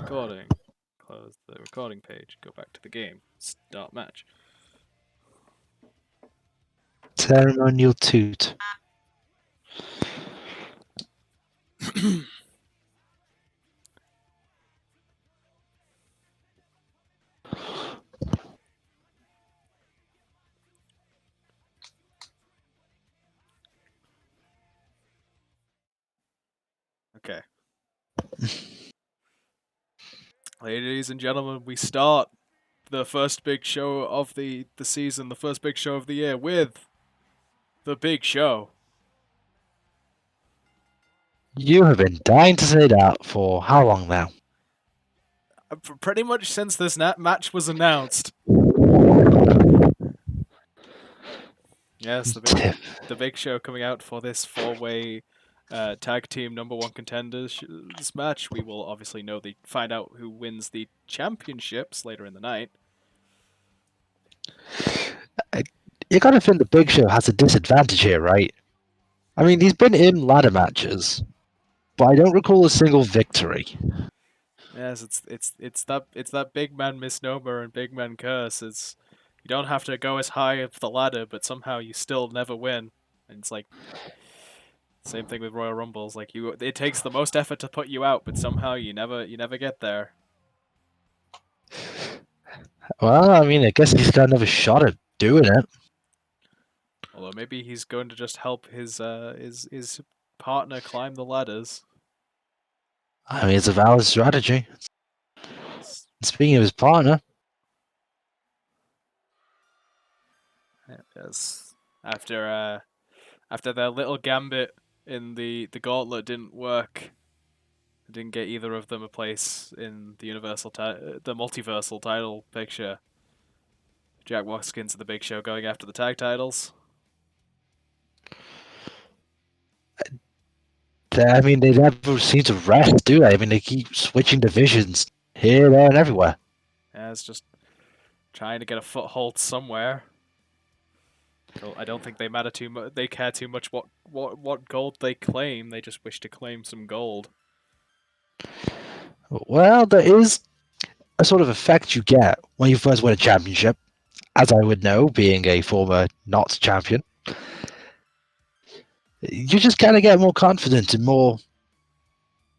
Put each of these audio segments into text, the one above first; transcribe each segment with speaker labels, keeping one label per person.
Speaker 1: recording. Close the recording page. Go back to the game. Start match.
Speaker 2: Ceremonial toot.
Speaker 1: Okay. Ladies and gentlemen, we start the first big show of the season, the first big show of the year with the big show.
Speaker 2: You have been dying to say that for how long now?
Speaker 1: Pretty much since this match was announced. Yes, the big show coming out for this four-way tag team number one contenders match. We will obviously find out who wins the championships later in the night.
Speaker 2: You gotta think the Big Show has a disadvantage here, right? I mean, he's been in ladder matches, but I don't recall a single victory.
Speaker 1: Yes, it's that big man misnomer and big man curse. It's you don't have to go as high up the ladder, but somehow you still never win. And it's like same thing with Royal Rumbles. Like it takes the most effort to put you out, but somehow you never get there.
Speaker 2: Well, I mean, I guess he's got another shot at doing it.
Speaker 1: Although maybe he's going to just help his partner climb the ladders.
Speaker 2: I mean, it's a valid strategy. Speaking of his partner,
Speaker 1: Yes, after their little gambit in the gauntlet didn't work. Didn't get either of them a place in the the multiversal title picture. Jack walks into the Big Show going after the tag titles.
Speaker 2: I mean, they never seem to rest, do they? I mean, they keep switching divisions here, there, and everywhere.
Speaker 1: Yeah, it's just trying to get a foothold somewhere. I don't think they matter too much. They care too much what gold they claim. They just wish to claim some gold.
Speaker 2: Well, there is a sort of effect you get when you first win a championship, as I would know, being a former not champion. You just kind of get more confident and more,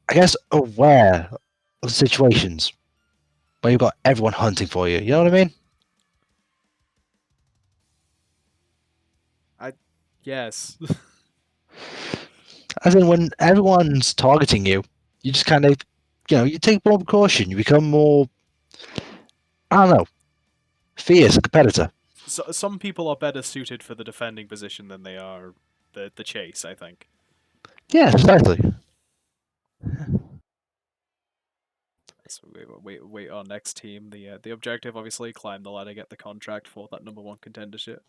Speaker 2: I guess, aware of situations where you've got everyone hunting for you. You know what I mean?
Speaker 1: Yes.
Speaker 2: As in, when everyone's targeting you, you just kind of, you take more precaution. You become more, I don't know, fierce, a competitor.
Speaker 1: So, some people are better suited for the defending position than they are the chase, I think.
Speaker 2: Yeah, precisely.
Speaker 1: So we wait our next team. The objective, obviously, climb the ladder, get the contract for that number one contendership.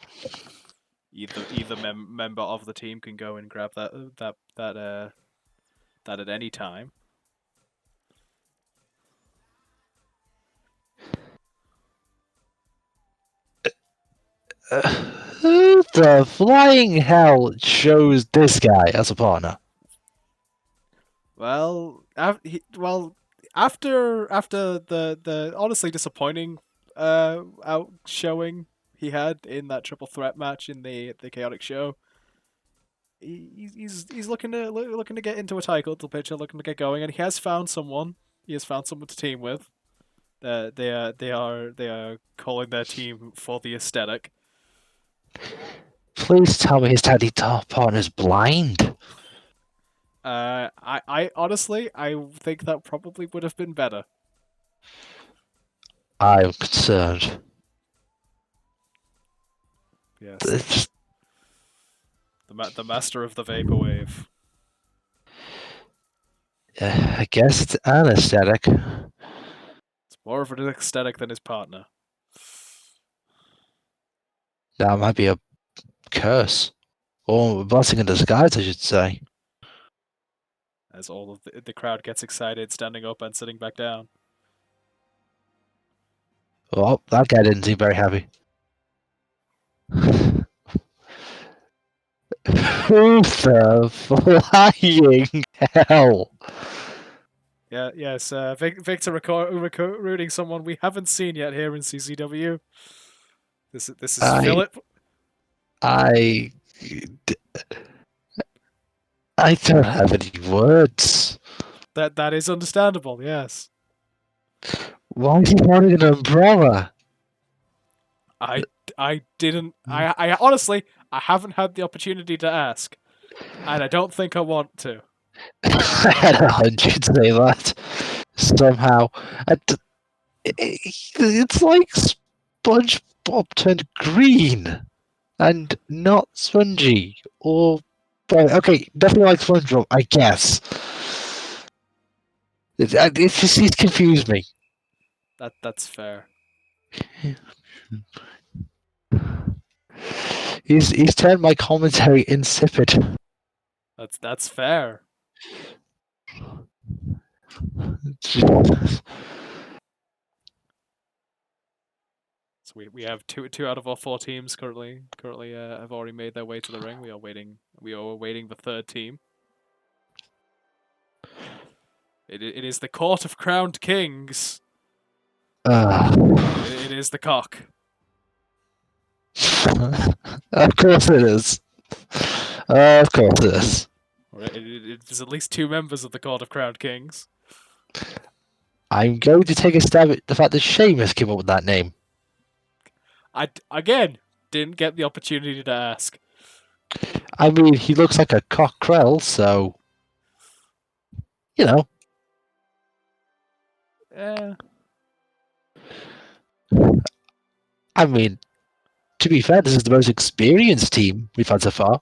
Speaker 1: Either member of the team can go and grab that at any time.
Speaker 2: Who the flying hell chose this guy as a partner?
Speaker 1: Well, after the honestly disappointing out showing he had in that triple threat match in the chaotic show, he's looking to get into a title picture, looking to get going, and he has found someone. He has found someone to team with. They are calling their team for the aesthetic.
Speaker 2: Please tell me his tag team partner's blind.
Speaker 1: I honestly I think that probably would have been better.
Speaker 2: I'm concerned.
Speaker 1: Yes,
Speaker 2: It's,
Speaker 1: the master of the vaporwave.
Speaker 2: I guess it's anesthetic.
Speaker 1: It's more of an aesthetic than his partner.
Speaker 2: That might be a curse. Or a blessing in disguise, I should say.
Speaker 1: As all of the crowd gets excited, standing up and sitting back down.
Speaker 2: Well, that guy didn't seem very happy. Who the flying hell?
Speaker 1: Yeah, yes. Victor recruiting someone we haven't seen yet here in CCW. This is
Speaker 2: I
Speaker 1: Philip.
Speaker 2: I I don't have any words.
Speaker 1: That is understandable. Yes.
Speaker 2: Why is he holding an umbrella?
Speaker 1: I I didn't. I honestly I haven't had the opportunity to ask, and I don't think I want to.
Speaker 2: I had a hunch you'd say that somehow. It's like SpongeBob turned green and not spongy. Or, well, okay, definitely like SpongeBob, I guess. It's just he's confused me.
Speaker 1: That's fair.
Speaker 2: He's turned my commentary insipid.
Speaker 1: That's fair. So we have two out of our four teams currently have already made their way to the ring. We are awaiting the third team. It is the Court of Crowned Kings. It is the cock.
Speaker 2: Of course it is. Of course it is.
Speaker 1: It is at least two members of the Court of Crowned Kings.
Speaker 2: I'm going to take a stab at the fact that Seamus came up with that name.
Speaker 1: I again didn't get the opportunity to ask.
Speaker 2: I mean, he looks like a cockerel, so you know.
Speaker 1: Eh,
Speaker 2: I mean, to be fair, this is the most experienced team we've had so far.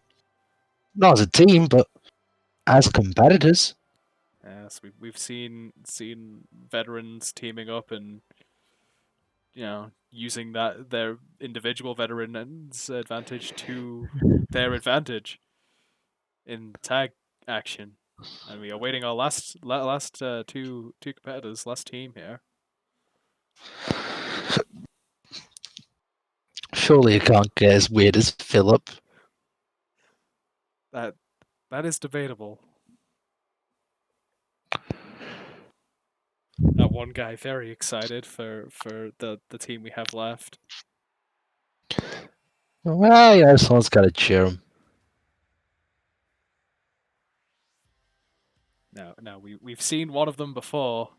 Speaker 2: Not as a team, but as competitors.
Speaker 1: yes, we've seen veterans teaming up and using that their individual veterans' advantage to their advantage in tag action. And we are waiting our last two competitors, last team here.
Speaker 2: Surely it can't get as weird as Philip.
Speaker 1: That that is debatable. That one guy very excited for the team we have left.
Speaker 2: Well, yeah, someone's got to cheer him.
Speaker 1: Now we've seen one of them before.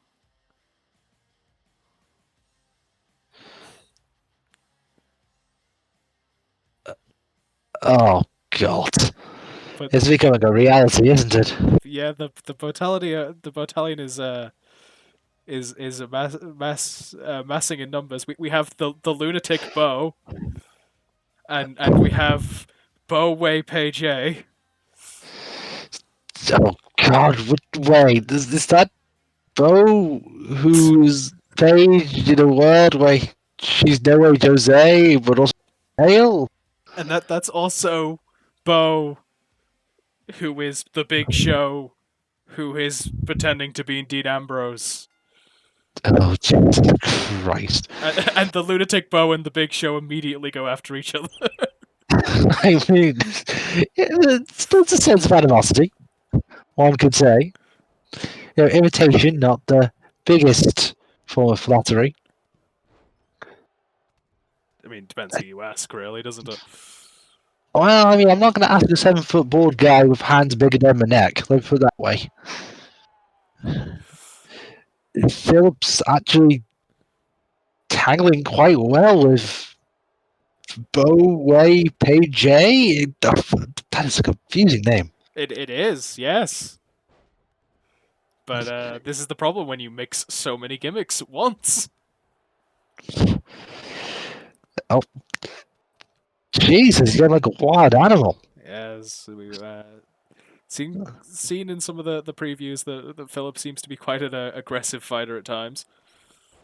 Speaker 2: Oh, God.
Speaker 1: But
Speaker 2: It's becoming a reality, isn't it?
Speaker 1: yeah, the battalion is a massing in numbers. We have the lunatic Bo, and we have Bo Wei Page.
Speaker 2: Oh, God. Wait, is that Bo who's paged in a world where she's no way Jose, but also male?
Speaker 1: And that's also Bo, who is the Big Show, who is pretending to be Dean Ambrose.
Speaker 2: Oh, Jesus Christ.
Speaker 1: And the lunatic Bo and the Big Show immediately go after each other.
Speaker 2: I mean, it's a sense of animosity, one could say. Imitation, not the biggest form of flattery.
Speaker 1: I mean, depends who you ask, really, doesn't it?
Speaker 2: Well, I mean, I'm not going to ask a 7 foot board guy with hands bigger than my neck. Let's put it that way. Philip's actually tangling quite well with Bo Way Pay J. That is a confusing name.
Speaker 1: It is, yes. But this is the problem when you mix so many gimmicks at once.
Speaker 2: Oh, Jesus, you're like a wild animal.
Speaker 1: Yes, we've seen in some of the previews that Philip seems to be quite an aggressive fighter at times.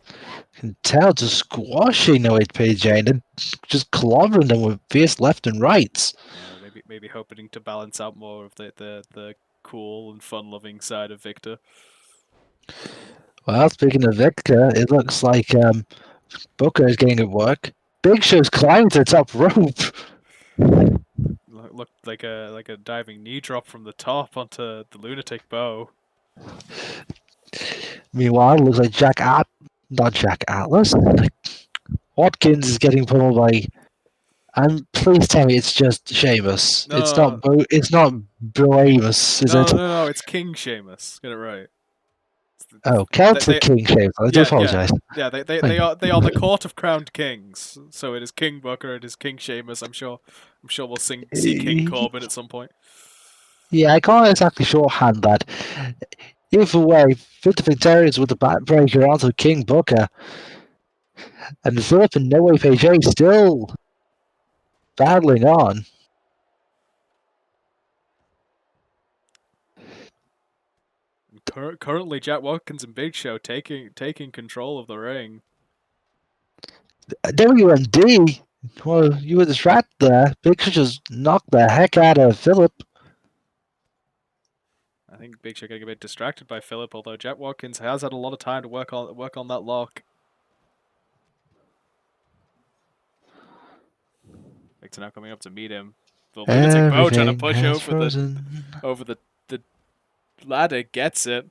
Speaker 2: You can tell just squashing the way Pay J and then just clobbering them with fierce left and rights.
Speaker 1: Yeah, maybe hoping to balance out more of the cool and fun loving side of Victor.
Speaker 2: Well, speaking of Victor, it looks like Booker is getting at work. Big Show's climbing to the top rope.
Speaker 1: Looked like a diving knee drop from the top onto the lunatic Bow.
Speaker 2: Meanwhile, it looks like not Jack Atlas. Watkins is getting pummeled by. And please tell me it's just Sheamus.
Speaker 1: No,
Speaker 2: It's not Amos, is it?
Speaker 1: no, it's King Sheamus. Get it right.
Speaker 2: Oh, Celtic
Speaker 1: They
Speaker 2: King Sheamus. I do
Speaker 1: yeah, yeah,
Speaker 2: apologise.
Speaker 1: yeah.
Speaker 2: Thank you.
Speaker 1: They are the court of crowned kings. So it is King Booker, it is King Sheamus. I'm sure we'll see King Corbin at some point.
Speaker 2: Yeah, I can't exactly shorthand that. Either way, Victor Victorious with the backbreaker onto King Booker, and Philip and No Way PJ still battling on.
Speaker 1: Currently, Jack Watkins and Big Show taking control of the ring.
Speaker 2: WMD, well, you were distracted there. Big Show just knocked the heck out of Philip.
Speaker 1: I think Big Show getting a bit distracted by Philip, although Jack Watkins has had a lot of time to work on that lock. Victor now coming up to meet him. The lunatic bow trying to
Speaker 2: Everything
Speaker 1: push
Speaker 2: has frozen.
Speaker 1: over the ladder, gets it,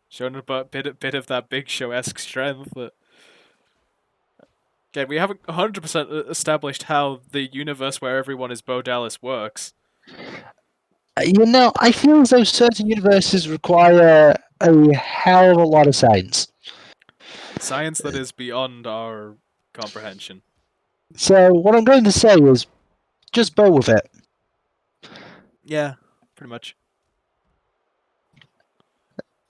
Speaker 1: showing a bit of that Big Show-esque strength. But again, we haven't 100% established how the universe where everyone is Bo Dallas works.
Speaker 2: You know, I feel as though certain universes require a hell of a lot of science.
Speaker 1: Science that is beyond our comprehension.
Speaker 2: So what I'm going to say is, just go with it.
Speaker 1: Yeah, pretty much.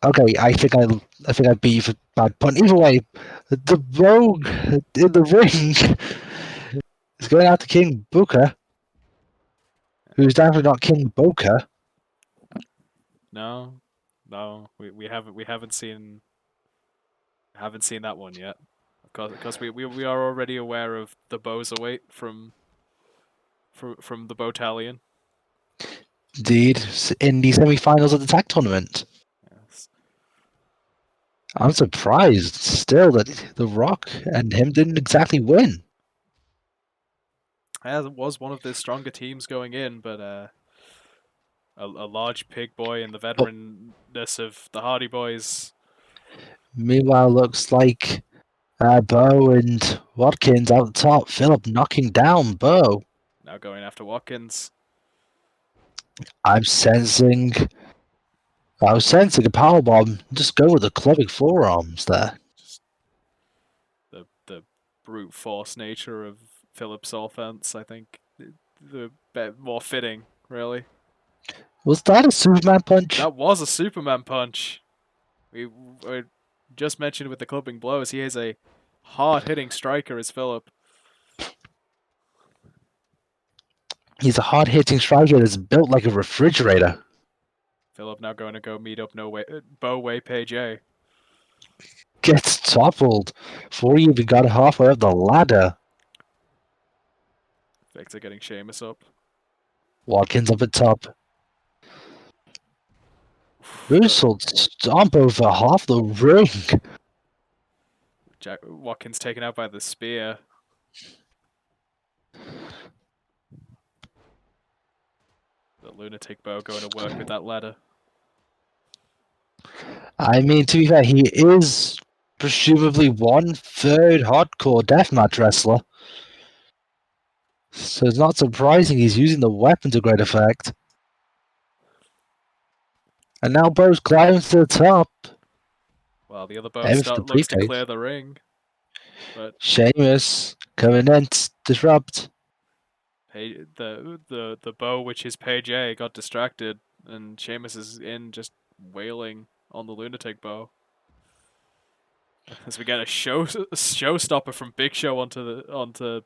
Speaker 2: Okay, I think I beat you for bad pun. Either way, the rogue in the ring is going out to King Booker, who's definitely not King Booker.
Speaker 1: No, we haven't seen that one yet. Because we are already aware of the Bozaweight from the Botalion.
Speaker 2: Indeed, in the semi-finals of the tag tournament.
Speaker 1: Yes.
Speaker 2: I'm surprised still that The Rock and him didn't exactly win.
Speaker 1: As it was one of the stronger teams going in, but a large pig boy and the veteranness of the Hardy Boys.
Speaker 2: Meanwhile, looks like Bo and Watkins out the top. Philip knocking down Bo.
Speaker 1: Now going after Watkins.
Speaker 2: I was sensing a powerbomb. Just go with the clubbing forearms there.
Speaker 1: Just the brute force nature of Philip's offense, I think, the more fitting, really.
Speaker 2: Was that a Superman punch?
Speaker 1: That was a Superman punch. We just mentioned with the clubbing blows, he is a hard-hitting striker as Philip.
Speaker 2: He's a hard-hitting striker that's built like a refrigerator.
Speaker 1: Philip now going to go meet up Bo Way Page A.
Speaker 2: Gets toppled before he even got halfway up the ladder.
Speaker 1: Victor getting Sheamus up.
Speaker 2: Watkins up at top. Russell stomp over half the ring.
Speaker 1: Watkins taken out by the spear. The lunatic bow going to work with that ladder.
Speaker 2: I mean, to be fair, he is presumably 1/3 hardcore deathmatch wrestler. So it's not surprising he's using the weapon to great effect. And now Bo's climbing to the top.
Speaker 1: Well, the other bow
Speaker 2: Aim for the
Speaker 1: looks to
Speaker 2: briefcase.
Speaker 1: clear the ring. But
Speaker 2: Sheamus coming in to disrupt.
Speaker 1: the bow, which is Page A, got distracted, and Sheamus is in just wailing on the lunatic bow. As we get a showstopper from Big Show onto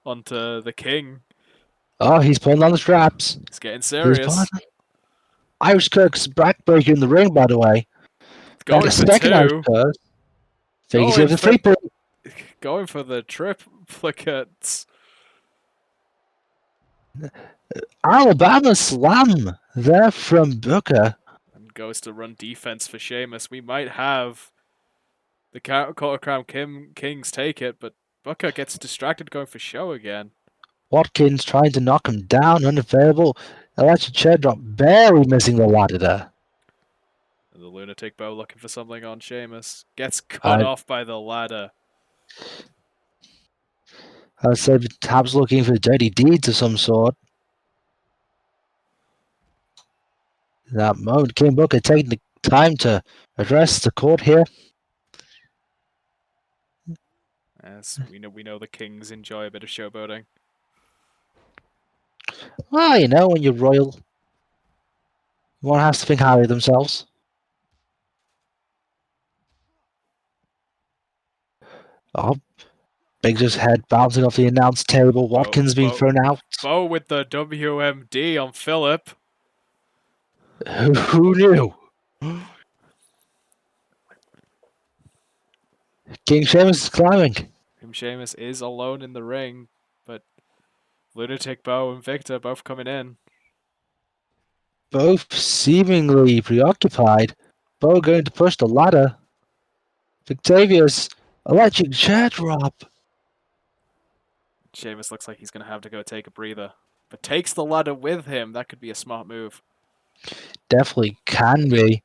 Speaker 1: the King.
Speaker 2: Oh, he's pulling on the straps.
Speaker 1: It's getting serious.
Speaker 2: Irish Kirk's backbreaker in the ring, by the way.
Speaker 1: Going for
Speaker 2: second Irish
Speaker 1: two.
Speaker 2: Kirk. Figures with the free play.
Speaker 1: Going for the triplicates.
Speaker 2: Alabama slam there from Booker.
Speaker 1: And goes to run defense for Sheamus. We might have the Quarter Crown Kings take it, but Booker gets distracted going for show again.
Speaker 2: Watkins trying to knock him down, unavailable. Electric chair drop, barely missing the ladder there.
Speaker 1: The lunatic bow looking for something on Sheamus. Gets cut
Speaker 2: I
Speaker 1: off by the ladder.
Speaker 2: I said Tab's looking for dirty deeds of some sort. In that moment, King Booker taking the time to address the court here.
Speaker 1: As we know the kings enjoy a bit of showboating.
Speaker 2: Well, you know, when you're royal, one has to think highly of themselves. Oh, Biggs' head bouncing off the announce table. Watkins being thrown out.
Speaker 1: Bow with the WMD on Philip.
Speaker 2: Who knew? King Sheamus is climbing.
Speaker 1: Sheamus is alone in the ring, but Lunatic Bow and Victor both coming in.
Speaker 2: Both seemingly preoccupied. Bo going to push the ladder. Victavia's electric chair drop.
Speaker 1: Sheamus looks like he's going to have to go take a breather, but takes the ladder with him. That could be a smart move.
Speaker 2: Definitely can be.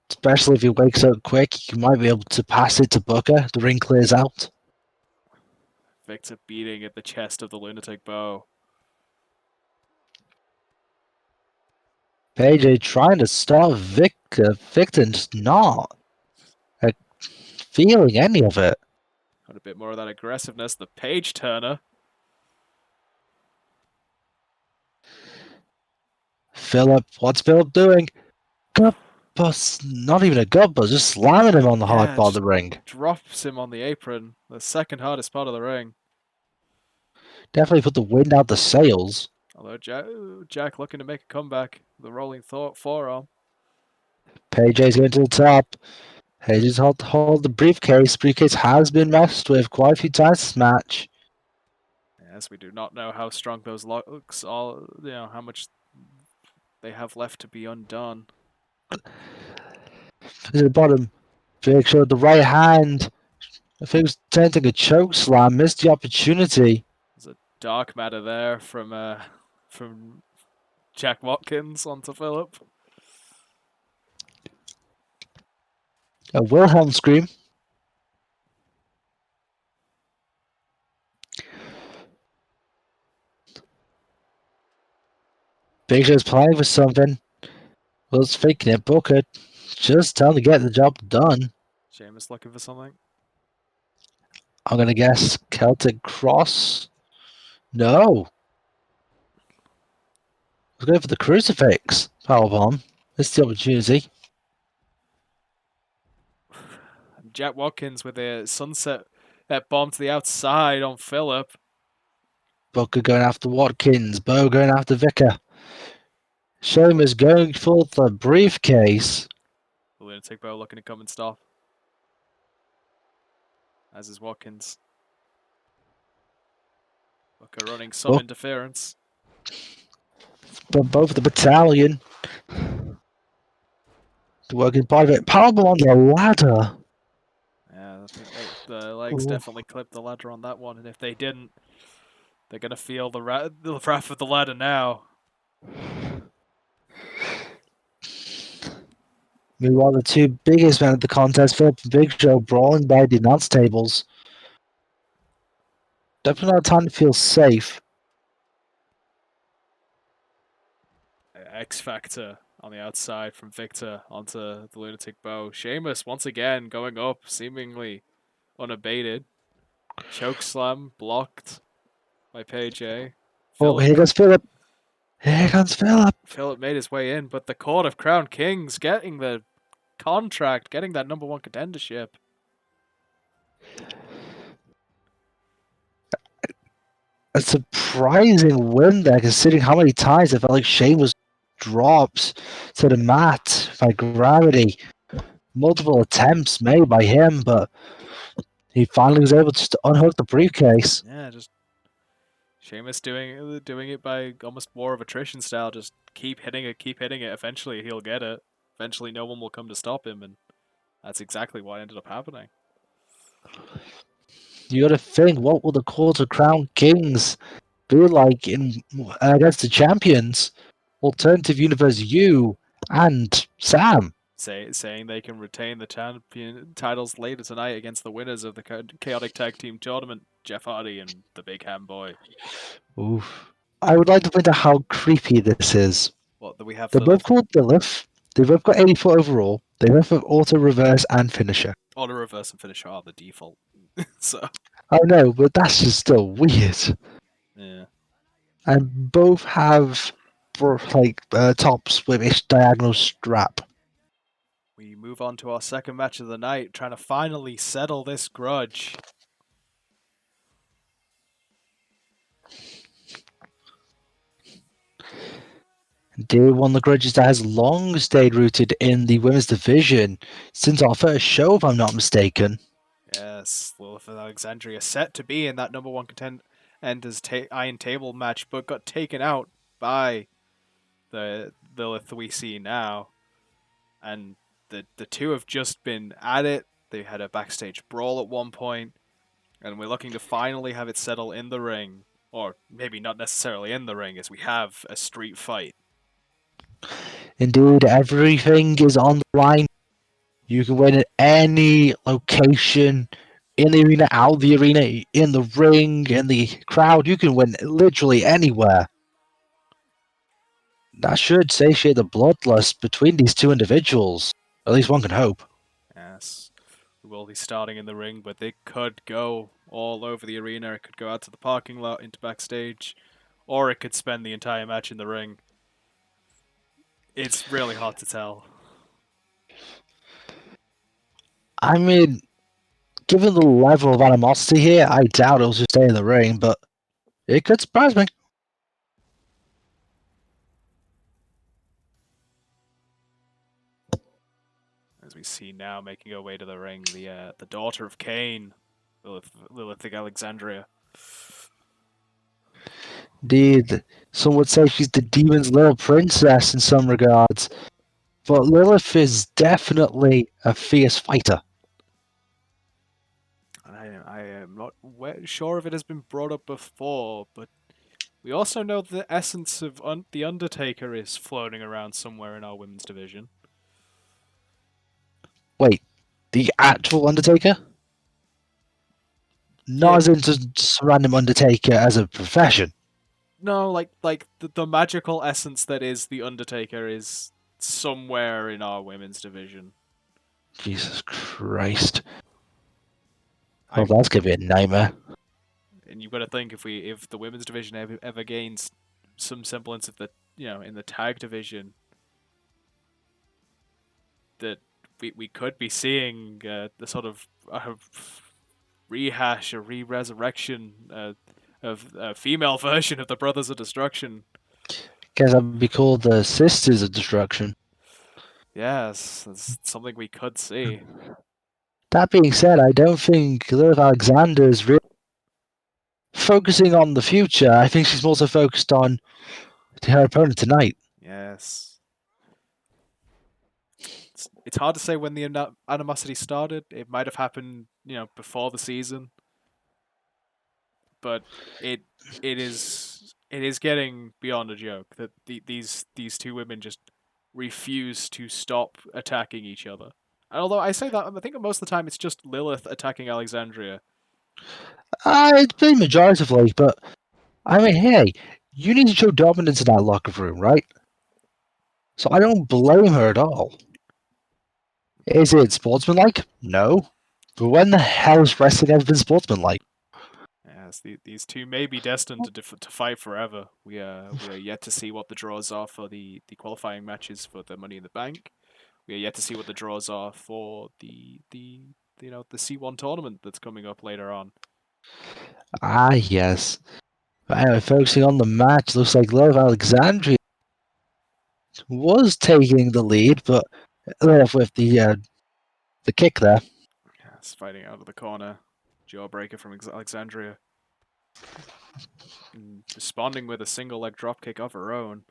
Speaker 2: Especially if he wakes up quick, you might be able to pass it to Booker. The ring clears out.
Speaker 1: Victor beating at the chest of the Lunatic Bow.
Speaker 2: AJ trying to stop Victor and just not feeling any of it.
Speaker 1: Got a bit more of that aggressiveness. The page turner.
Speaker 2: Philip, what's Philip doing? Gut bust, not even a gut bust, just slamming him on the hard part of the ring.
Speaker 1: Drops him on the apron. The second hardest part of the ring.
Speaker 2: Definitely put the wind out the sails.
Speaker 1: Although Jack looking to make a comeback. The rolling forearm.
Speaker 2: PJ's going to the top. Hayes hold the briefcase. Briefcase has been messed with quite a few times this match.
Speaker 1: Yes, we do not know how strong those locks are. You know how much they have left to be undone.
Speaker 2: At the bottom, Vic showed the right hand. I think it was attempting a choke slam. Missed the opportunity.
Speaker 1: There's a dark matter there from Jack Watkins onto Philip.
Speaker 2: A Wilhelm scream. Big Show's playing for something. Will's faking it. Booker just trying to get the job done.
Speaker 1: Sheamus looking for something.
Speaker 2: I'm going to guess Celtic Cross. No. I was going for the crucifix. Powerbomb. Missed the opportunity.
Speaker 1: Jack Watkins with a sunset that bomb to the outside on Philip.
Speaker 2: Booker going after Watkins. Bo going after Vicar. Sheamus going for the briefcase.
Speaker 1: The Lunatic Bow looking to come and stop. As is Watkins. Booker running some interference.
Speaker 2: But both the battalion. The working part of it. Powerbomb on the ladder.
Speaker 1: Yeah, I think the legs definitely clipped the ladder on that one, and if they didn't, they're gonna feel the wrath of the ladder now.
Speaker 2: Meanwhile, the two biggest men of the contest, Philip and Big Show, brawling by the announce tables. Definitely not time to feel safe.
Speaker 1: X Factor on the outside from Victor onto the Lunatic Bow. Sheamus once again going up, seemingly unabated. Choke slam blocked by Paige.
Speaker 2: Oh, here goes Philip. Here comes Philip.
Speaker 1: Philip made his way in, but the Court of Crown Kings getting the contract, getting that #1 contendership.
Speaker 2: A surprising win there, considering how many times it felt like Sheamus dropped to the mat by gravity. Multiple attempts made by him, but he finally was able to unhook the briefcase.
Speaker 1: Yeah, just Sheamus doing it by almost war of attrition style. Just keep hitting it, keep hitting it. Eventually he'll get it. Eventually no one will come to stop him, and that's exactly what ended up happening.
Speaker 2: You got to think, what will the Court of Crown Kings be like in against the champions? Alternative Universe U And Sam.
Speaker 1: Saying they can retain the champion titles later tonight against the winners of the chaotic tag team tournament, Jeff Hardy and the Big Ham Boy.
Speaker 2: Oof. I would like to point out how creepy this is.
Speaker 1: What do we have,
Speaker 2: They're both
Speaker 1: Lilith?
Speaker 2: called Lilith. They both got 84 overall. They both have auto reverse and finisher.
Speaker 1: Auto reverse and finisher are the default. So
Speaker 2: I know, but that's just still weird.
Speaker 1: yeah.
Speaker 2: And both have tops with a diagonal strap.
Speaker 1: We move on to our second match of the night, trying to finally settle this grudge.
Speaker 2: Day one, the grudges that has long stayed rooted in the women's division since our first show, if I'm not mistaken.
Speaker 1: Yes, Lilith and Alexandria set to be in that number one contenders Iron Table match, but got taken out by the Lilith we see now. And the two have just been at it. They had a backstage brawl at one point, and we're looking to finally have it settle in the ring, or maybe not necessarily in the ring, as we have a street fight.
Speaker 2: Indeed, everything is on the line. You can win at any location, in the arena, out of the arena, in the ring, in the crowd. You can win literally anywhere. That should satiate the bloodlust between these two individuals. At least one can hope.
Speaker 1: Yes, we will be starting in the ring, but it could go all over the arena. It could go out to the parking lot, into backstage, or it could spend the entire match in the ring. It's really hard to tell.
Speaker 2: I mean, given the level of animosity here, I doubt it'll just stay in the ring, but it could surprise me.
Speaker 1: As we see now, making her way to the ring, the daughter of Cain, Lilith Alexandria.
Speaker 2: Indeed, some would say she's the demon's little princess in some regards, but Lilith is definitely a fierce fighter.
Speaker 1: I am not sure if it has been brought up before, but we also know the essence of the Undertaker is floating around somewhere in our women's division.
Speaker 2: Wait, the actual Undertaker?
Speaker 1: Yeah,
Speaker 2: Not as in just random Undertaker as a profession.
Speaker 1: no, like the magical essence that is the Undertaker is somewhere in our women's division.
Speaker 2: Jesus Christ. Oh,
Speaker 1: I
Speaker 2: that's gonna be a nightmare.
Speaker 1: And you've got to think if the women's division ever gains some semblance of the in the tag division, that we could be seeing the sort of rehash or re-resurrection of a female version of the Brothers of Destruction.
Speaker 2: Guess that would be called the Sisters of Destruction.
Speaker 1: Yes, that's something we could see.
Speaker 2: That being said, I don't think Lilith Alexander is really focusing on the future. I think she's more so focused on her opponent tonight.
Speaker 1: Yes. It's hard to say when the animosity started. It might have happened, before the season, but it it is getting beyond a joke that these two women just refuse to stop attacking each other. And although I say that, I think most of the time it's just Lilith attacking Alexandria.
Speaker 2: It's been majoritively, but I mean, hey, you need to show dominance in that locker room, right? So I don't blame her at all. Is it sportsmanlike? No. But when the hell has wrestling ever been sportsmanlike?
Speaker 1: Yes, these two may be destined to fight forever. We are yet to see what the draws are for the qualifying matches for the Money in the Bank. We are yet to see what the draws are for the C1 tournament that's coming up later on.
Speaker 2: Ah, yes. But anyway, focusing on the match, looks like Love Alexandria was taking the lead, but left with the kick there.
Speaker 1: Yes, fighting out of the corner. Jawbreaker from Alexandria. And responding with a single leg dropkick of her own.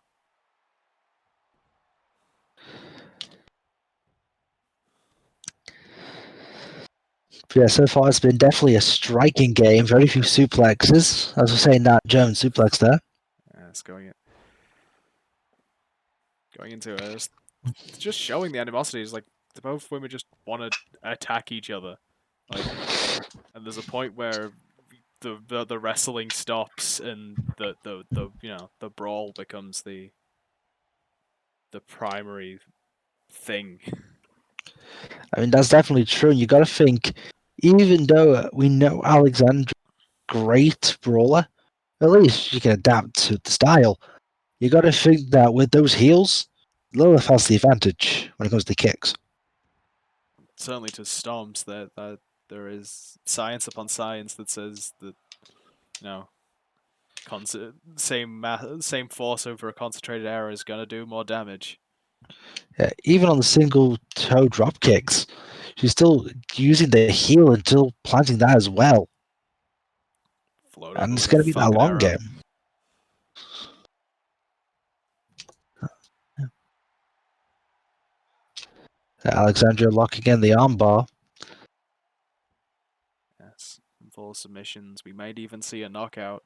Speaker 2: But yeah, so far it's been definitely a striking game. Very few suplexes. As I was saying, that German suplex there.
Speaker 1: Yes, going into a just showing the animosity is like the both women just want to attack each other, like, and there's a point where the wrestling stops and the the brawl becomes the primary thing.
Speaker 2: I mean, that's definitely true. And you got to think, even though we know Alexandra, great brawler, at least she can adapt to the style. You got to think that with those heels, Lilith has the advantage when it comes to kicks.
Speaker 1: Certainly to stomps, that there is science upon science that says that you know same force over a concentrated area is gonna do more damage.
Speaker 2: Even on the single toe drop kicks, she's still using the heel until planting that as well.
Speaker 1: Float
Speaker 2: And
Speaker 1: over
Speaker 2: it's
Speaker 1: with a
Speaker 2: going to be that
Speaker 1: fucking
Speaker 2: long
Speaker 1: arrow.
Speaker 2: game. Alexandria locking in the armbar.
Speaker 1: Yes, full submissions. We might even see a knockout.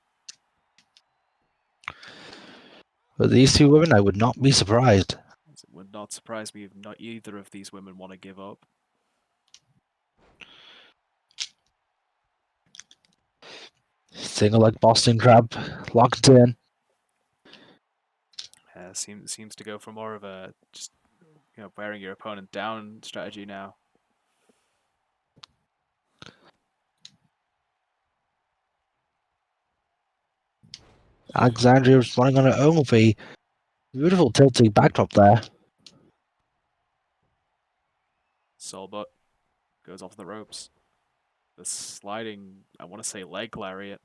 Speaker 2: But these two women, I would not be surprised.
Speaker 1: It would not surprise me if not either of these women want to give up.
Speaker 2: Single leg Boston Crab locked in.
Speaker 1: Seems to go for more of a just wearing your opponent down strategy now.
Speaker 2: Alexandria is running on her own with a beautiful tilting backdrop there.
Speaker 1: Soulbutt goes off the ropes. The sliding, I want to say leg lariat.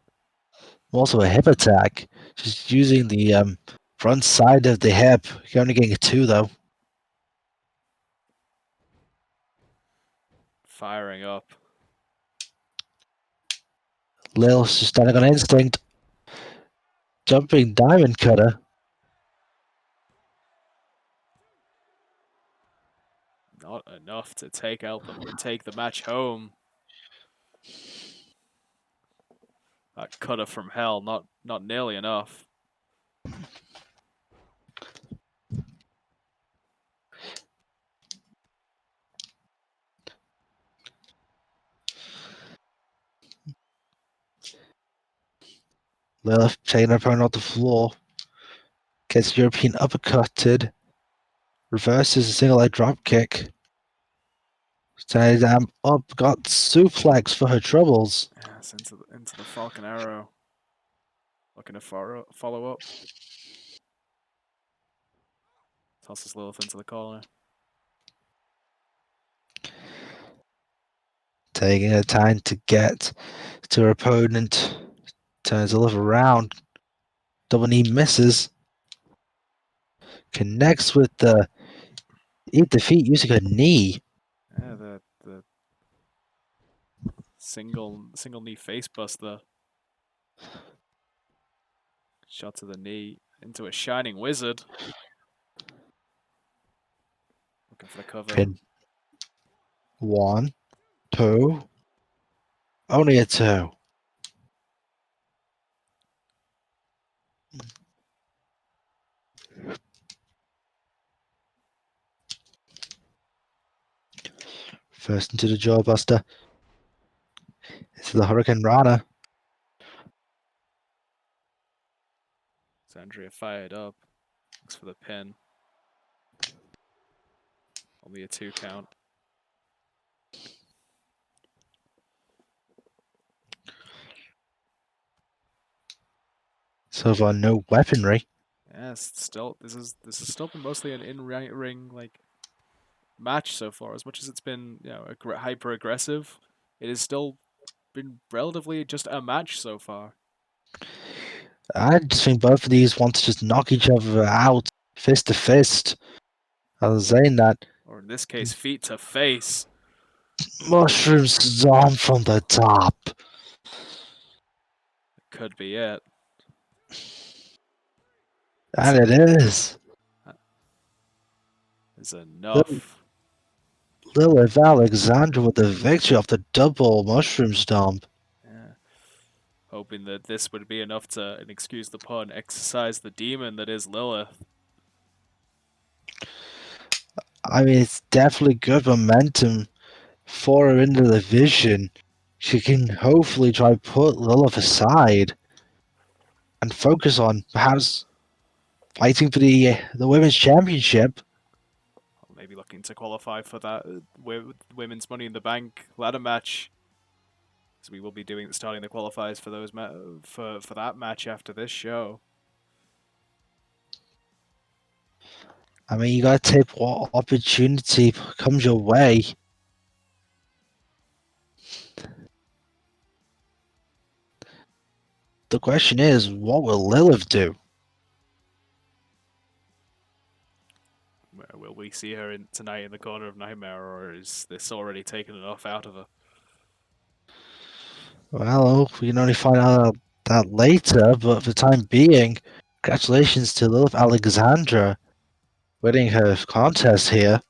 Speaker 2: Also a hip attack. She's using the front side of the hip. You're only getting a two though.
Speaker 1: Firing up.
Speaker 2: Lil's just standing on instinct. Jumping diamond cutter.
Speaker 1: Not enough to take the match home. That cutter from hell, not nearly enough.
Speaker 2: Lilith taking her opponent off the floor. Gets European uppercutted. Reverses a single leg drop kick. Stays up. Got suplex for her troubles.
Speaker 1: Yes, into the Falcon Arrow. Looking to follow up. Tosses Lilith into the corner.
Speaker 2: Taking her time to get to her opponent. Turns Lilith around. Double knee misses. Connects with the eat the feet using her knee.
Speaker 1: Yeah, the single knee face buster. Shot to the knee into a shining wizard. Looking for the cover.
Speaker 2: Pin. One, two. Only a two. First into the jawbuster. Into the Hurricane Rana.
Speaker 1: Sandria fired up. Looks for the pin. Only a 2 count.
Speaker 2: So far, no weaponry.
Speaker 1: Yes, still this is still been mostly an in ring like match so far. As much as it's been hyper aggressive, it has still been relatively just a match so far.
Speaker 2: I just think both of these want to just knock each other out, fist to fist. I was saying that.
Speaker 1: Or in this case, feet to face.
Speaker 2: Mushrooms on from the top.
Speaker 1: Could be it.
Speaker 2: And it is.
Speaker 1: That is enough.
Speaker 2: Lilith Alexandra with the victory off the double mushroom stomp.
Speaker 1: Yeah. Hoping that this would be enough to, and excuse the pun, exercise the demon that is Lilith.
Speaker 2: I mean, it's definitely good momentum for her in the division. She can hopefully try put Lilith aside and focus on perhaps fighting for the women's championship.
Speaker 1: Maybe looking to qualify for that women's Money in the Bank ladder match. So we will be starting the qualifiers for those for that match after this show.
Speaker 2: I mean, you gotta take what opportunity comes your way. The question is, what will Lilith do?
Speaker 1: Will we see her tonight in the corner of Nightmare, or is this already taken enough out of her?
Speaker 2: Well, we can only find out that later, but for the time being, congratulations to Lilith Alexandra winning her contest here.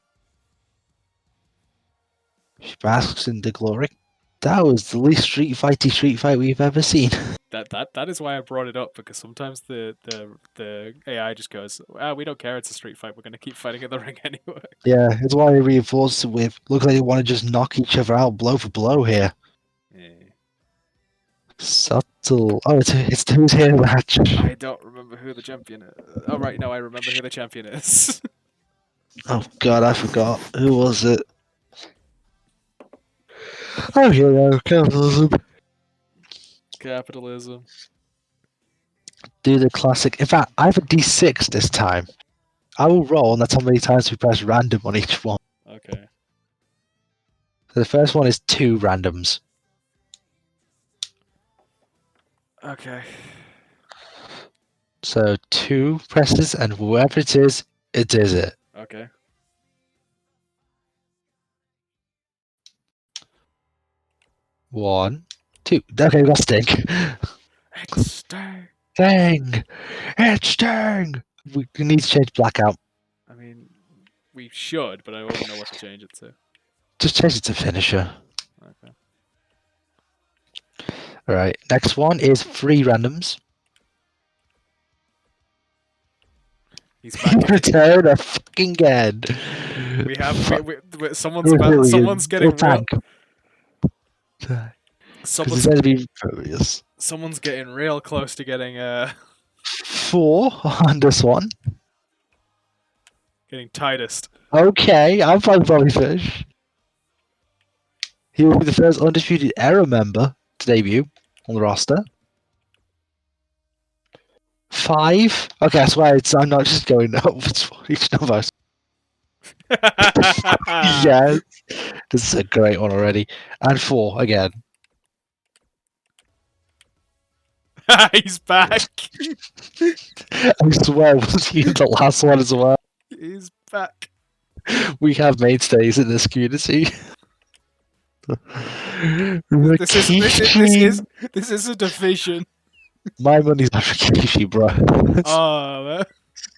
Speaker 2: She basks in the glory. That was the least street fight we've ever seen.
Speaker 1: That is why I brought it up, because sometimes the AI just goes, we don't care, it's a street fight, we're gonna keep fighting in the ring anyway.
Speaker 2: Yeah, it's why they reinforced it with looks like they want to just knock each other out blow for blow here.
Speaker 1: Yeah.
Speaker 2: Subtle. Oh, it's the who's here match.
Speaker 1: I don't remember who the champion is. Oh right, no, I remember who the champion is.
Speaker 2: Oh god, I forgot. Who was it? Oh, here we go. Capitalism.
Speaker 1: Capitalism.
Speaker 2: Do the classic. In fact, I have a D6 this time. I will roll, and that's how many times we press random on each one.
Speaker 1: Okay.
Speaker 2: So the first one is 2 randoms.
Speaker 1: Okay.
Speaker 2: So 2 presses, and whoever it is it.
Speaker 1: Okay.
Speaker 2: 1, 2. Okay, we got stink.
Speaker 1: It's stay.
Speaker 2: Dang! It's dang! We need to change blackout.
Speaker 1: I mean, we should, but I won't know what to change it to.
Speaker 2: Just change it to finisher.
Speaker 1: Okay.
Speaker 2: Alright, next one is 3 randoms.
Speaker 1: He's back again.
Speaker 2: Return a fucking again.
Speaker 1: We have someone's getting real.
Speaker 2: Because he said to be furious.
Speaker 1: Someone's getting real close to getting
Speaker 2: 4 on this one.
Speaker 1: getting tightest.
Speaker 2: Okay, I'm fine with Bobby Fish. He will be the first undisputed era member to debut on the roster. 5. Okay, I swear I'm not just going up for each number. Yes, this is a great one already. And 4 again.
Speaker 1: He's back.
Speaker 2: I swear, was he in the last one as well?
Speaker 1: He's back.
Speaker 2: We have mainstays in this community.
Speaker 1: This is a division.
Speaker 2: My money's on Rikishi, bro.
Speaker 1: Oh man.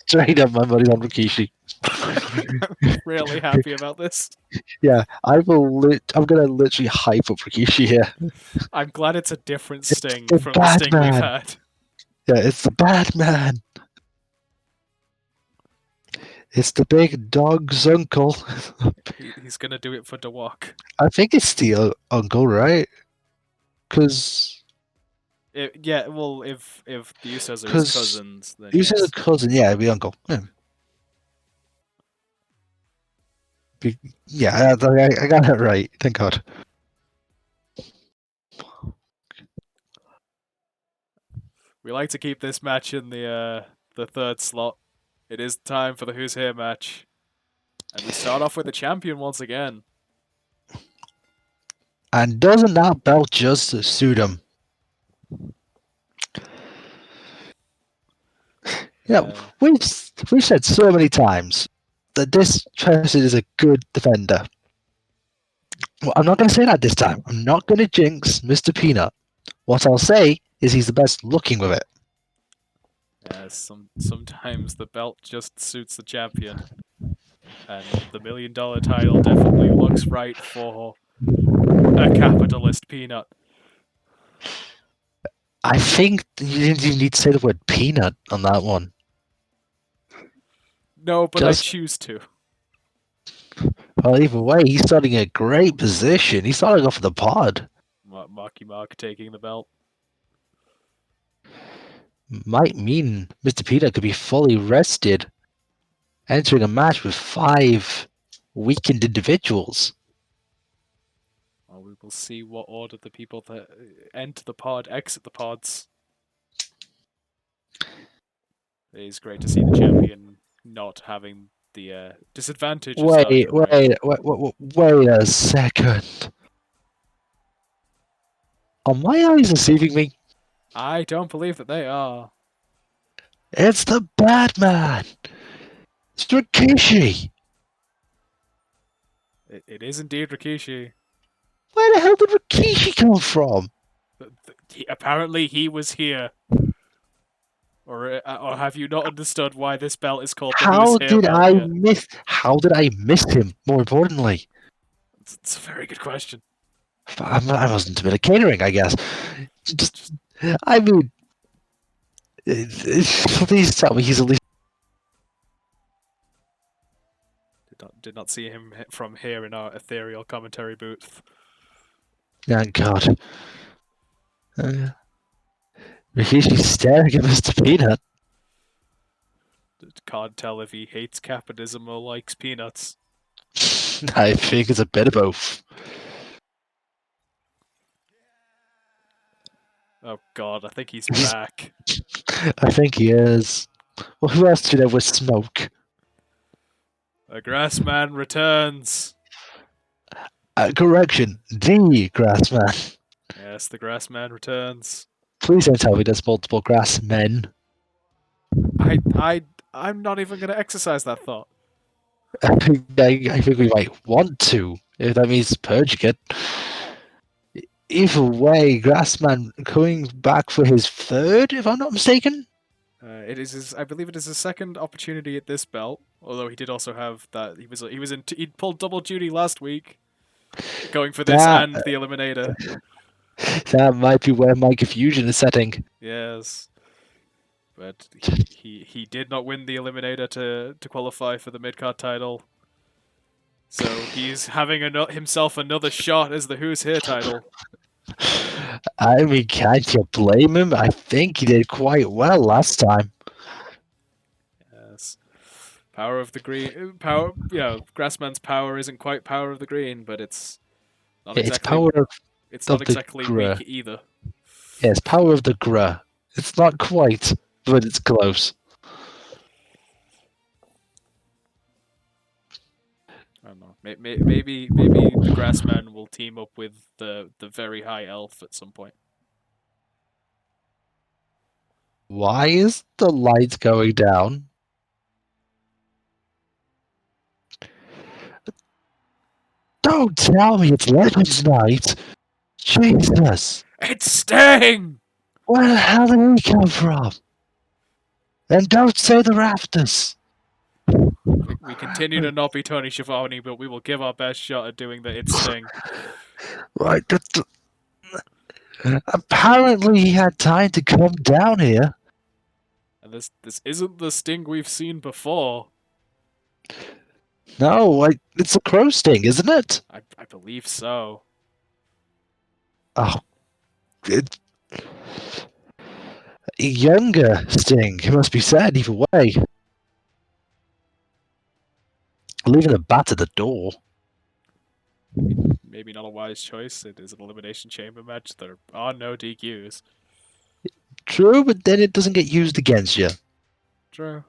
Speaker 2: Straight up, my money's on Rikishi.
Speaker 1: I'm really happy about this.
Speaker 2: Yeah, I'm gonna literally hype up Rikishi here.
Speaker 1: I'm glad it's a different Sting
Speaker 2: the
Speaker 1: from the
Speaker 2: bad
Speaker 1: Sting we've
Speaker 2: man.
Speaker 1: had.
Speaker 2: Yeah, it's the bad man. It's the big dog's uncle.
Speaker 1: He's gonna do it for Dewok.
Speaker 2: I think it's the uncle, right? Because
Speaker 1: Yeah, well, if the Usos are his cousins, then
Speaker 2: you said
Speaker 1: yes.
Speaker 2: a cousin, yeah, it'd be uncle. Yeah, I got it right. Thank God.
Speaker 1: We like to keep this match in the third slot. It is time for the Who's Here match. And we start off with the champion once again.
Speaker 2: And doesn't that belt just suit him? Yeah, we've said so many times that this person is a good defender. Well, I'm not going to say that this time. I'm not going to jinx Mr. Peanut. What I'll say is he's the best looking with it.
Speaker 1: Sometimes the belt just suits the champion. And the $1 million title definitely looks right for a capitalist Peanut.
Speaker 2: I think you didn't even need to say the word peanut on that one.
Speaker 1: No, but I choose to.
Speaker 2: Well, either way, he's starting a great position. He's starting off the pod.
Speaker 1: Marky Mark taking the belt.
Speaker 2: Might mean Mr. Peanut could be fully rested, entering a match with 5 weakened individuals.
Speaker 1: Well, we will see what order the people that enter the pod exit the pods. It is great to see the champion not having the disadvantage of starting
Speaker 2: Wait,
Speaker 1: in the ring.
Speaker 2: wait a second. Are my eyes deceiving me?
Speaker 1: I don't believe that they are.
Speaker 2: It's the Batman! It's Rikishi!
Speaker 1: It is indeed Rikishi.
Speaker 2: Where the hell did Rikishi come from?
Speaker 1: Apparently, he was here. Or have you not understood why this belt is called the Who's Here belt yet?
Speaker 2: How did I miss him, more importantly?
Speaker 1: It's a very good question.
Speaker 2: I wasn't a bit of catering, I guess. I mean, please tell me he's at least.
Speaker 1: Did not see him from here in our ethereal commentary booth.
Speaker 2: Oh, God. Rikishi's staring at Mr. Peanut.
Speaker 1: Can't tell if he hates capitalism or likes peanuts.
Speaker 2: I think it's a bit of both.
Speaker 1: Oh God, I think he's back.
Speaker 2: I think he is. Well, who else do you know with smoke?
Speaker 1: The Grassman returns.
Speaker 2: Correction, the Grassman.
Speaker 1: Yes, the Grassman returns.
Speaker 2: Please don't tell me there's multiple grass men.
Speaker 1: I'm not even going to exercise that thought.
Speaker 2: I think we might want to, if that means purging it. Either way, Grassman coming back for his 3rd, if I'm not mistaken.
Speaker 1: It is his, I believe it is his 2nd opportunity at this belt. Although he did also have that he pulled double duty last week, going for this and the Eliminator.
Speaker 2: That might be where my confusion is setting.
Speaker 1: Yes, but he did not win the Eliminator to qualify for the mid-card title. So he's having himself another shot as the Who's Here title.
Speaker 2: I mean, can't you blame him? I think he did quite well last time.
Speaker 1: Yes. Power of the green. Power. Grassman's power isn't quite power of the green, but it's not
Speaker 2: It's
Speaker 1: exactly.
Speaker 2: power of
Speaker 1: It's not exactly
Speaker 2: Gra.
Speaker 1: weak either.
Speaker 2: Yeah, it's power of the Gra. It's not quite, but it's close.
Speaker 1: I don't know. Maybe the Grassman will team up with the very high elf at some point.
Speaker 2: Why is the light going down? Don't tell me it's Legends Night! Jesus!
Speaker 1: It's Sting!
Speaker 2: Where the hell did he come from? And don't say the rafters!
Speaker 1: We continue to not be Tony Schiavone, but we will give our best shot at doing the It's Sting.
Speaker 2: Right, apparently he had time to come down here.
Speaker 1: And this isn't the Sting we've seen before.
Speaker 2: No, it's a crow sting, isn't it?
Speaker 1: I believe so.
Speaker 2: Oh, it, a younger sting, it must be said, either way. Leaving the bat at the door.
Speaker 1: Maybe not a wise choice. It is an elimination chamber match. There are no DQs.
Speaker 2: True, but then it doesn't get used against you.
Speaker 1: True.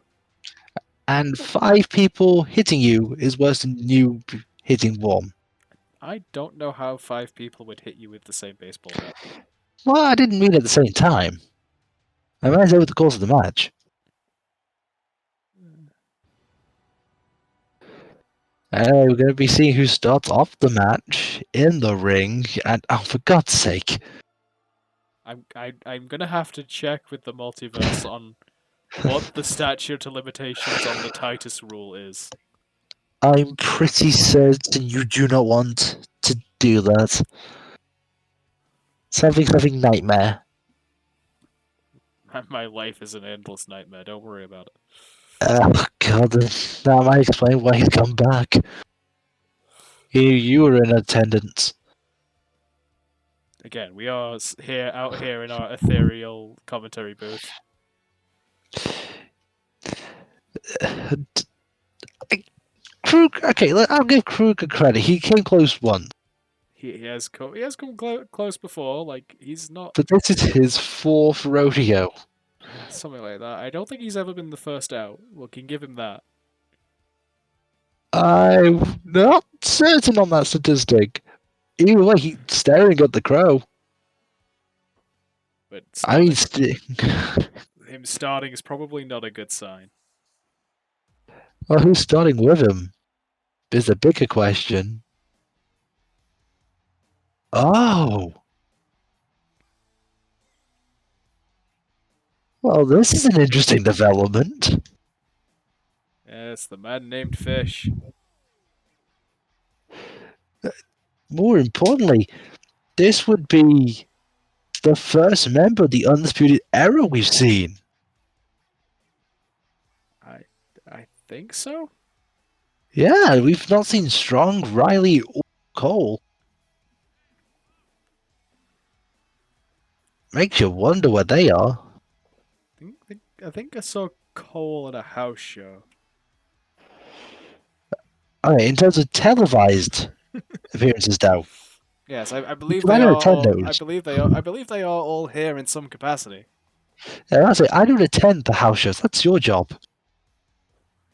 Speaker 2: And 5 people hitting you is worse than you hitting 1.
Speaker 1: I don't know how 5 people would hit you with the same baseball bat.
Speaker 2: Well, I didn't mean at the same time. I meant over the course of the match. We're going to be seeing who starts off the match in the ring, and oh, for God's sake.
Speaker 1: I'm gonna have to check with the multiverse on what the statute of limitations on the Titus rule is.
Speaker 2: I'm pretty certain you do not want to do that. Something nightmare.
Speaker 1: My life is an endless nightmare. Don't worry about it.
Speaker 2: Oh God, that might explain why he's come back. You were in attendance.
Speaker 1: Again, we are here out here in our ethereal commentary booth.
Speaker 2: Krug. Okay, I'll give Kruger credit. He came close once,
Speaker 1: He has come close before. Like he's not
Speaker 2: but this is his fourth rodeo.
Speaker 1: something like that. I don't think he's ever been the first out. We can give him that.
Speaker 2: I'm not certain on that statistic. Either way, he's staring at the crow.
Speaker 1: But
Speaker 2: I mean,
Speaker 1: starting him starting is probably not a good sign.
Speaker 2: well, who's starting with him is a bigger question. Oh, well, this is an interesting development.
Speaker 1: Yes, the man named Fish.
Speaker 2: More importantly, this would be the first member of the Undisputed Era we've seen.
Speaker 1: I I think so.
Speaker 2: Yeah, we've not seen Strong, Riley, or Cole. Makes you wonder where they are.
Speaker 1: I think I saw Cole at a house show.
Speaker 2: Okay, in terms of televised appearances, though,
Speaker 1: Yes, I
Speaker 2: you
Speaker 1: believe they
Speaker 2: better
Speaker 1: are
Speaker 2: attend
Speaker 1: all.
Speaker 2: those.
Speaker 1: I believe they are all here in some capacity.
Speaker 2: And I say, I don't attend the house shows. That's your job.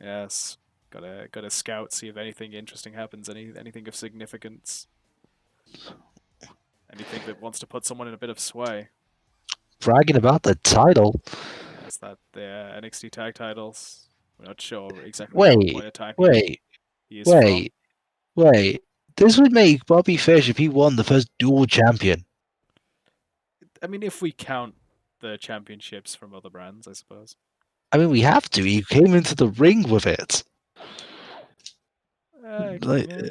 Speaker 1: Yes, gotta scout, see if anything interesting happens. Anything of significance. Anything that wants to put someone in a bit of sway.
Speaker 2: Bragging about the title.
Speaker 1: Yes, that the NXT tag titles. We're not sure exactly what
Speaker 2: Wait,
Speaker 1: point of time
Speaker 2: wait,
Speaker 1: he is from.
Speaker 2: wait, wait. This would make Bobby Fish if he won the first dual champion.
Speaker 1: I mean, if we count the championships from other brands, I suppose.
Speaker 2: I mean, we have to. He came into the ring with it. Like,
Speaker 1: Yeah,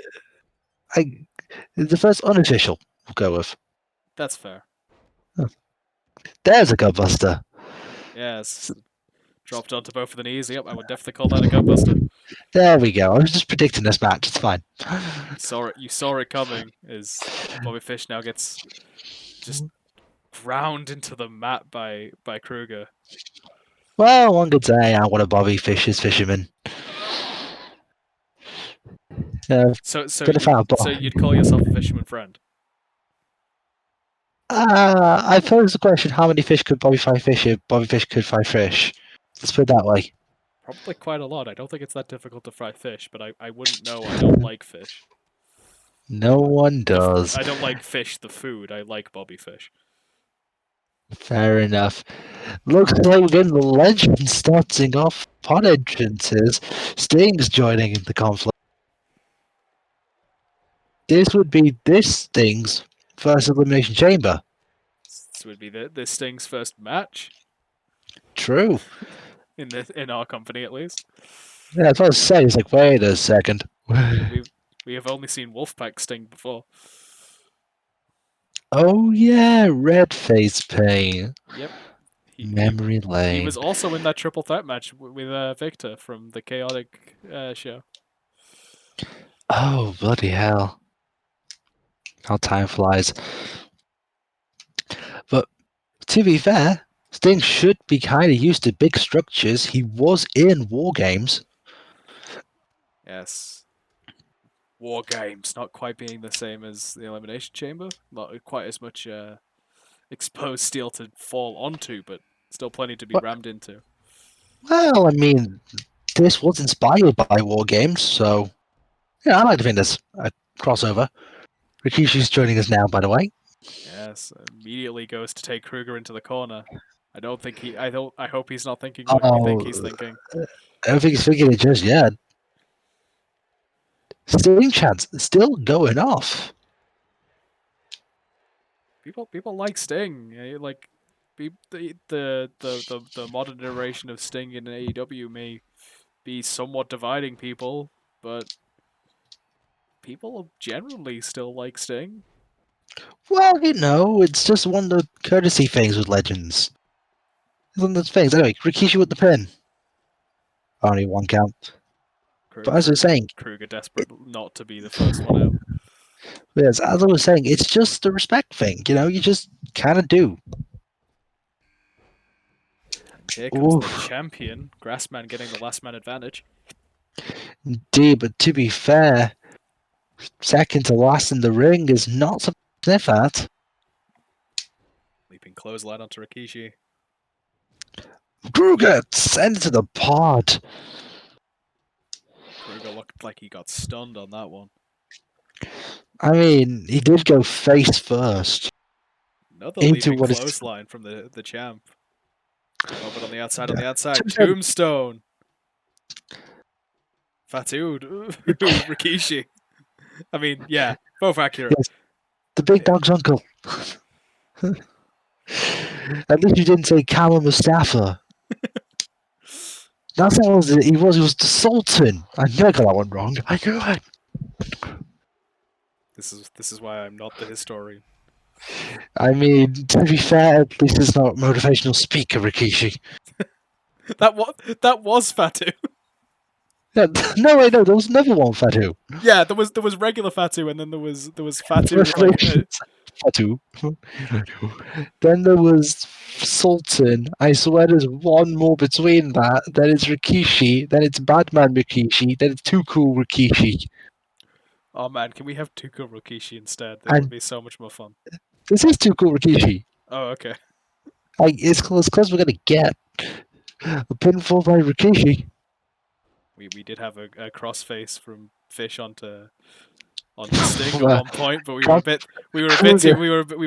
Speaker 2: I, the first unofficial, we'll go with.
Speaker 1: that's fair.
Speaker 2: Oh, there's a gutbuster.
Speaker 1: Yes, dropped onto both of the knees. Yep, I would definitely call that a gutbuster.
Speaker 2: There we go. I was just predicting this match. It's fine.
Speaker 1: You saw it. You saw it coming. As Bobby Fish now gets just ground into the mat by Kruger.
Speaker 2: Well, one could say I want a Bobby Fish's fisherman.
Speaker 1: So so
Speaker 2: Been a
Speaker 1: you
Speaker 2: fan of
Speaker 1: so you'd call yourself a fisherman friend?
Speaker 2: I posed the question: how many fish could Bobby fry fish if Bobby Fish could fry fish? Let's put it that way.
Speaker 1: Probably quite a lot. I don't think it's that difficult to fry fish, but I wouldn't know. I don't like fish.
Speaker 2: No one
Speaker 1: The
Speaker 2: does.
Speaker 1: I don't like fish. The food. I like Bobby Fish.
Speaker 2: Fair enough. Looks like we're getting the legend starting off pod entrances. Sting's joining the conflict. This would be this Sting's first Elimination Chamber.
Speaker 1: This would be the Sting's first match
Speaker 2: True.
Speaker 1: in our company at least.
Speaker 2: Yeah, that's what I was saying. It's like, wait a second.
Speaker 1: We have only seen Wolfpack Sting before.
Speaker 2: Oh yeah, red face paint.
Speaker 1: Yep.
Speaker 2: Memory
Speaker 1: He
Speaker 2: lane.
Speaker 1: was also in that triple threat match with Victor from the Chaotic show.
Speaker 2: Oh bloody hell! How time flies. But to be fair, Sting should be kind of used to big structures. He was in War Games.
Speaker 1: Yes. War Games, not quite being the same as the Elimination Chamber. Not quite as much exposed steel to fall onto, but still plenty to be
Speaker 2: What?
Speaker 1: rammed into.
Speaker 2: Well, I mean, this was inspired by War Games, so yeah, I like to think there's a crossover. Rikishi's joining us now, by the way.
Speaker 1: Yes, immediately goes to take Kruger into the corner. I don't think he. I don't. I hope he's not thinking what we think he's
Speaker 2: Oh,
Speaker 1: thinking.
Speaker 2: I don't think he's thinking it just yet. Sting chants still going off.
Speaker 1: People like Sting. Like the modern iteration of Sting in AEW may be somewhat dividing people, but people generally still like Sting.
Speaker 2: Well, you know, it's just one of the courtesy things with legends. It's one of those things. Anyway, Rikishi with the pin. Only one count. But as I was saying,
Speaker 1: Kruger desperate not to be the first one out.
Speaker 2: yes, as I was saying, it's just the respect thing. You just kind of do.
Speaker 1: And here comes the
Speaker 2: Oof,
Speaker 1: champion, Grassman getting the last man advantage.
Speaker 2: indeed. But to be fair, second to last in the ring is not something to sniff at.
Speaker 1: Leaping clothesline onto Rikishi.
Speaker 2: Kruger sent to the pod.
Speaker 1: Kruger looked like he got stunned on that one.
Speaker 2: I mean, he did go face first
Speaker 1: Another
Speaker 2: into
Speaker 1: leaping
Speaker 2: what is
Speaker 1: clothesline from the champ. Oh, but on the outside,
Speaker 2: Tombstone.
Speaker 1: Tombstone. Fatu, Rikishi. I mean, yeah, both accurate.
Speaker 2: Yes, the big dog's uncle. At least you didn't say Kamal Mustafa. That's not what he was. He was the Sultan. I never got that one wrong. I knew it.
Speaker 1: This is why I'm not the historian.
Speaker 2: I mean, to be fair, at least it's not motivational speaker, Rikishi.
Speaker 1: That was Fatu.
Speaker 2: Yeah, no, wait, no, there was another one, Fatu.
Speaker 1: Yeah, there was regular Fatu, and then there was Fatu with like
Speaker 2: Fatu. Then there was Sultan. I swear there's one more between that. Then it's Rikishi. Then it's Badman Rikishi. Then it's Too Cool Rikishi.
Speaker 1: oh man, can we have Tuka Rikishi instead? That would
Speaker 2: And
Speaker 1: be so much more fun.
Speaker 2: this is Too Cool Rikishi.
Speaker 1: Oh, okay.
Speaker 2: Like, it's close we're going to get a pinfall by Rikishi.
Speaker 1: We did have a crossface from Fish onto Sting at one point, but we were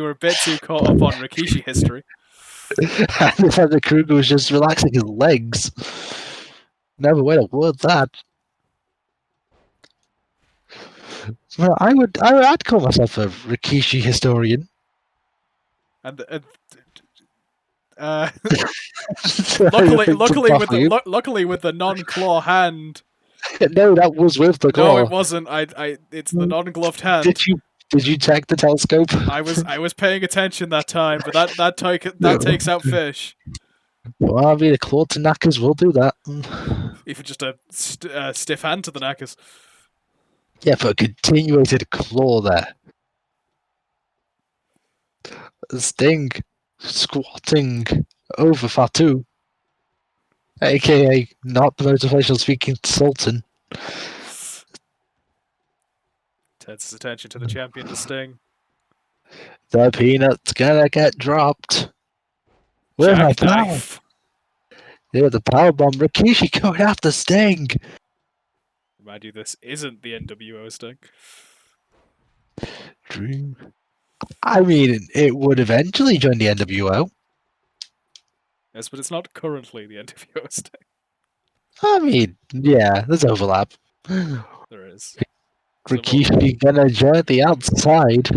Speaker 1: a bit too caught up on Rikishi history.
Speaker 2: And the fact that Kruger was just relaxing his legs. Never went a word that. Well, I'd call myself a Rikishi historian.
Speaker 1: And luckily with the non-claw hand.
Speaker 2: No, that was with the claw.
Speaker 1: No, it wasn't. It's the non-gloved hand.
Speaker 2: Did you check the telescope?
Speaker 1: I was paying attention that time, but that takes out Fish.
Speaker 2: Well, I mean, a claw to knackers will do that.
Speaker 1: Even just a stiff hand to the knackers.
Speaker 2: Yeah, but a continuated claw there. Sting squatting over Fatu, aka not the motivational speaking Sultan.
Speaker 1: Turns his attention to the champion, to Sting.
Speaker 2: The peanut's gonna get dropped. Where's my power?
Speaker 1: Jackknife.
Speaker 2: Yeah, the power bomb. Rikishi going after Sting.
Speaker 1: Remind you, this isn't the NWO Sting.
Speaker 2: Dream. I mean, it would eventually join the NWO.
Speaker 1: Yes, but it's not currently the NWO Sting.
Speaker 2: I mean, yeah, there's overlap.
Speaker 1: There is.
Speaker 2: Rikishi gonna join the outside.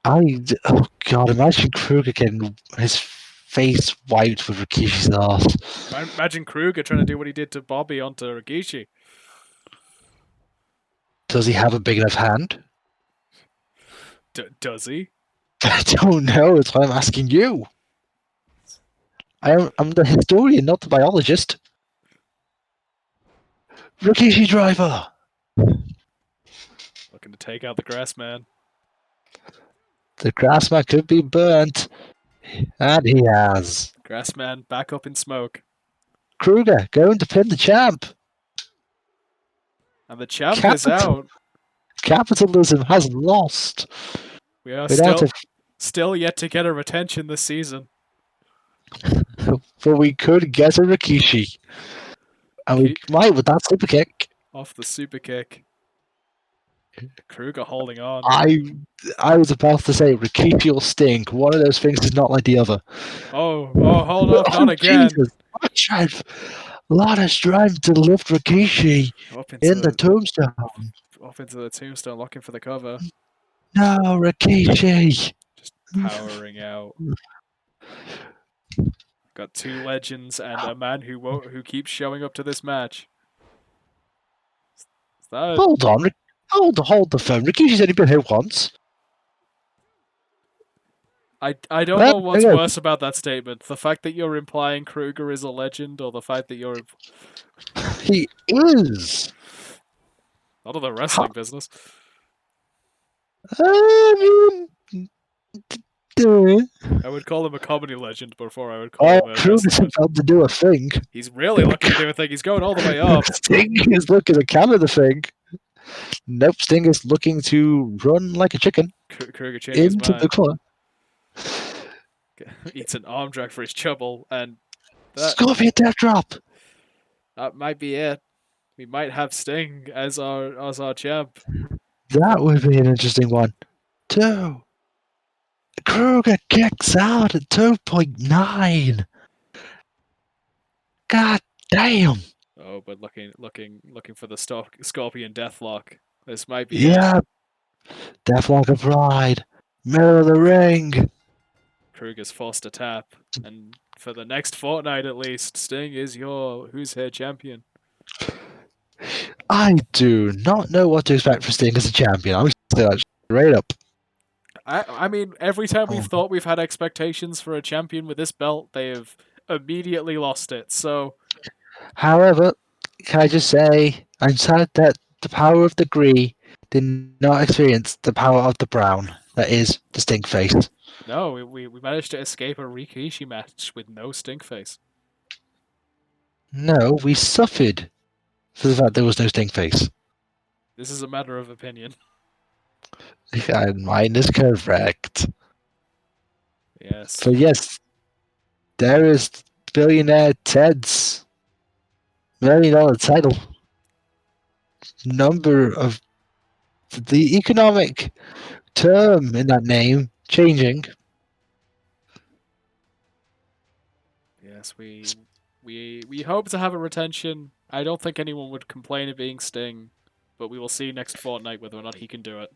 Speaker 2: Oh god, imagine Kruger getting his face wiped with Rikishi's ass.
Speaker 1: Imagine Kruger trying to do what he did to Bobby onto Rikishi.
Speaker 2: Does he have a big enough hand?
Speaker 1: Does he?
Speaker 2: I don't know, that's why I'm asking you. I'm the historian, not the biologist. Rikishi driver!
Speaker 1: Looking to take out the Grassman.
Speaker 2: The Grassman could be burnt. And he has.
Speaker 1: Grassman back up in smoke.
Speaker 2: Kruger going to pin the champ.
Speaker 1: And the champ is out.
Speaker 2: Capitalism has lost.
Speaker 1: We are
Speaker 2: Without
Speaker 1: still yet to get a retention this season.
Speaker 2: But we could get a Rikishi. And we might with that super kick.
Speaker 1: Off the super kick. Kruger holding on.
Speaker 2: I was about to say Rikishi or Sting. One of those things is not like the other.
Speaker 1: Oh, hold up, not again.
Speaker 2: Jesus. A lot of strength to lift Rikishi in the tombstone.
Speaker 1: Up into the tombstone, looking for the cover.
Speaker 2: No, Rikishi.
Speaker 1: Just powering out. Got two legends and a man who keeps showing up to this match.
Speaker 2: Hold on, hold the phone. Rikishi's only been here once.
Speaker 1: I don't
Speaker 2: Well,
Speaker 1: know
Speaker 2: there
Speaker 1: what's
Speaker 2: you
Speaker 1: worse about that statement: the fact that you're implying Kruger is a legend, or the fact that you're
Speaker 2: go. He is.
Speaker 1: not of the
Speaker 2: Ha-
Speaker 1: wrestling business.
Speaker 2: I mean, uh,
Speaker 1: I would call him a comedy legend before I would call
Speaker 2: all
Speaker 1: him a
Speaker 2: Kruger
Speaker 1: wrestling
Speaker 2: is
Speaker 1: legend.
Speaker 2: about to do a thing.
Speaker 1: He's really looking to do a thing. He's going all the way up.
Speaker 2: Sting is looking to counter the thing. Nope, Sting is looking to run like a chicken
Speaker 1: Kruger changed his
Speaker 2: into the
Speaker 1: mind.
Speaker 2: corner.
Speaker 1: Eats an arm drag for his trouble, and that
Speaker 2: Scorpion death drop.
Speaker 1: that might be it. We might have Sting as our champ.
Speaker 2: That
Speaker 1: For
Speaker 2: would be an interesting one. Two. Kruger kicks out at 2.9. God damn.
Speaker 1: oh, but looking for the Scorpion Deathlock. This might be it.
Speaker 2: Yeah, Deathlock of Pride. Middle of the ring.
Speaker 1: Kruger's forced to tap, and for the next fortnight at least, Sting is your Who's Here champion.
Speaker 2: I do not know what to expect from Sting as a champion. I'm say that straight up.
Speaker 1: I mean, every time we've
Speaker 2: Oh.
Speaker 1: thought we've had expectations for a champion with this belt, they have immediately lost it. So
Speaker 2: However, can I just say, I'm sad that the power of the Gree did not experience the power of the Brown that is the Sting face.
Speaker 1: no, we managed to escape a Rikishi match with no stink face.
Speaker 2: No, we suffered for the fact there was no Sting face.
Speaker 1: This is a matter of opinion.
Speaker 2: And mine is correct.
Speaker 1: Yes.
Speaker 2: But yes, there is billionaire Ted's $1 million title. Number of the economic term in that name changing.
Speaker 1: Yes, we hope to have a retention. I don't think anyone would complain of being Sting, but we will see next fortnight whether or not he can do it.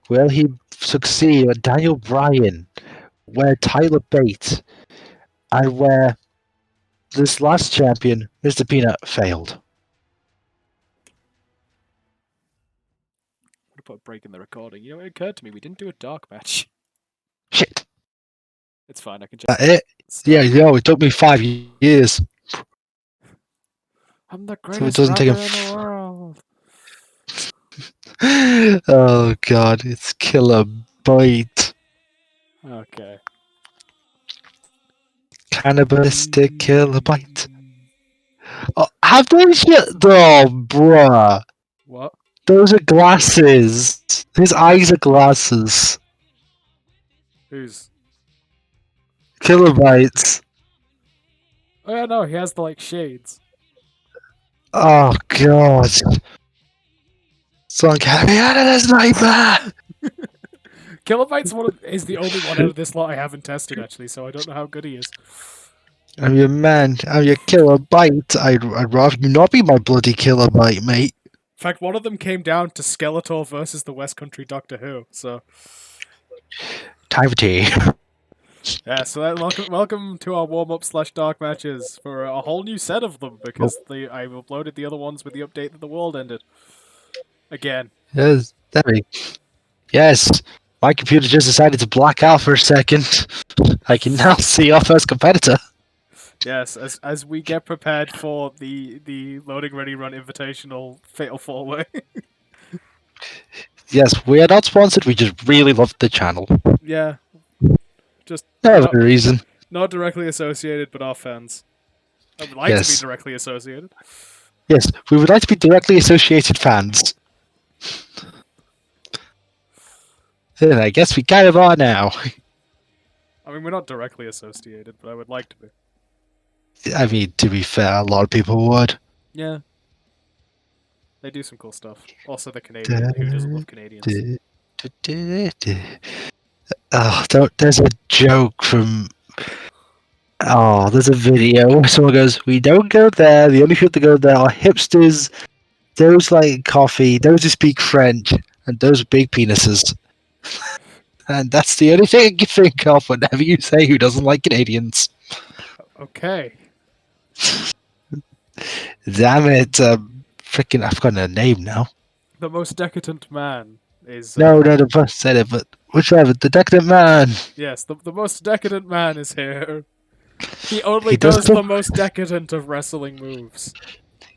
Speaker 2: Will he succeed at Daniel Bryan, where Tyler Bate, and where this last champion, Mr. Peanut, failed?
Speaker 1: I'm gonna put a break in the recording. You know, it occurred to me we didn't do a dark match.
Speaker 2: Shit.
Speaker 1: It's fine. I can
Speaker 2: That
Speaker 1: just
Speaker 2: it? Yeah,
Speaker 1: start.
Speaker 2: yo, it took me 5 years.
Speaker 1: I'm the
Speaker 2: So it
Speaker 1: greatest
Speaker 2: doesn't take him.
Speaker 1: rapper in the world.
Speaker 2: Oh god, it's Killer Bite.
Speaker 1: Okay.
Speaker 2: Cannibalistic Killer Bite. Oh, have they shit? Oh, bruh.
Speaker 1: What?
Speaker 2: Those are glasses. His eyes are glasses.
Speaker 1: Who's?
Speaker 2: Kilobytes.
Speaker 1: Oh yeah, no, he has the like shades.
Speaker 2: Oh god. Someone get me out of this nightmare!
Speaker 1: Kilobyte's is the only one out of this lot I haven't tested actually, so I don't know how good he is.
Speaker 2: I'm your man. I'm your Kilobyte. I'd rather you not be my bloody Kilobyte, mate.
Speaker 1: In fact, one of them came down to Skeletor versus the West Country Doctor Who. So
Speaker 2: Time for tea.
Speaker 1: yeah, so welcome to our warm up slash dark matches for a whole new set of them
Speaker 2: Oh,
Speaker 1: because I uploaded the other ones with the update that the world ended again.
Speaker 2: yes, there we. Yes, my computer just decided to black out for a second. I can now see our first competitor.
Speaker 1: Yes, as we get prepared for the loading ready run invitational fatal four way.
Speaker 2: Yes, we are not sponsored. We just really love the channel.
Speaker 1: Yeah, just
Speaker 2: No
Speaker 1: not
Speaker 2: other reason.
Speaker 1: not directly associated, but our fans. I would like to be
Speaker 2: Yes.
Speaker 1: directly associated.
Speaker 2: Yes, we would like to be directly associated fans. Then I guess we kind of are now.
Speaker 1: I mean, we're not directly associated, but I would like to be.
Speaker 2: I mean, to be fair, a lot of people would.
Speaker 1: Yeah, they do some cool stuff. Also, the Canadian. Who doesn't love Canadians?
Speaker 2: Oh, there's a joke from. Oh, there's a video where someone goes, "We don't go there. The only people that go there are hipsters, those like coffee, those who speak French, and those with big penises." And that's the only thing I can think of whenever you say who doesn't like Canadians.
Speaker 1: Okay.
Speaker 2: Damn it. Freaking, I've forgotten her name now.
Speaker 1: The most decadent man is.
Speaker 2: No, the first said it, but Whichever, the decadent man.
Speaker 1: Yes, the most decadent man is here. He only
Speaker 2: He
Speaker 1: does
Speaker 2: doesn't.
Speaker 1: the most decadent of wrestling moves.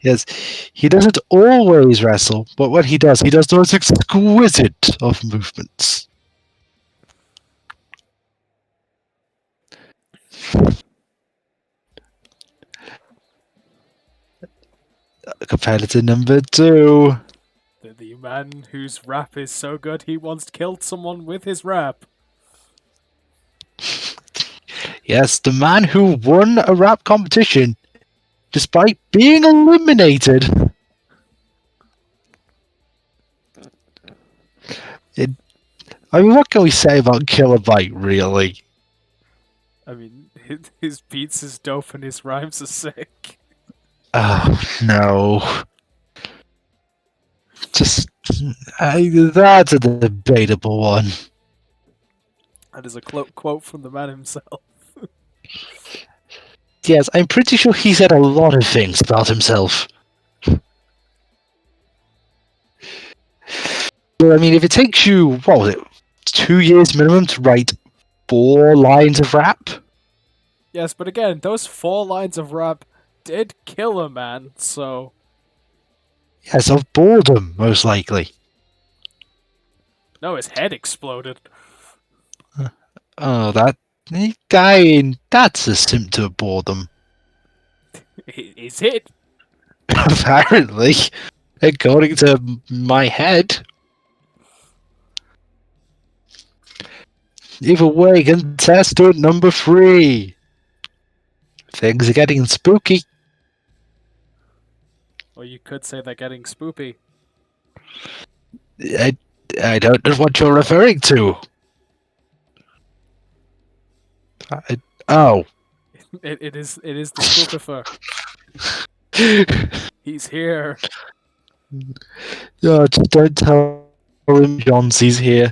Speaker 2: Yes, he doesn't always wrestle, but when he does the most exquisite of movements. Competitor number 2.
Speaker 1: The man whose rap is so good he once killed someone with his rap.
Speaker 2: Yes, the man who won a rap competition despite being eliminated. It, I mean, what can we say about Kilobyte, really?
Speaker 1: I mean, his beats is dope and his rhymes are sick.
Speaker 2: Oh, no. Just. That's a debatable one.
Speaker 1: That is a quote from the man himself.
Speaker 2: Yes, I'm pretty sure he said a lot of things about himself. But I mean, if it takes you, what was it, 2 years minimum to write 4 lines of rap?
Speaker 1: Yes, but again, those 4 lines of rap did kill a man, so
Speaker 2: Yes, of boredom, most likely.
Speaker 1: no, his head exploded.
Speaker 2: Oh, that. I mean, that's a symptom of boredom.
Speaker 1: Is it?
Speaker 2: Apparently, according to my head. Either way, contestant number 3. Things are getting spooky.
Speaker 1: Or you could say they're getting spoopy.
Speaker 2: I, I don't know what you're referring to. Oh.
Speaker 1: It is the spookifer. He's here.
Speaker 2: Oh, just don't tell him Johnsie's here.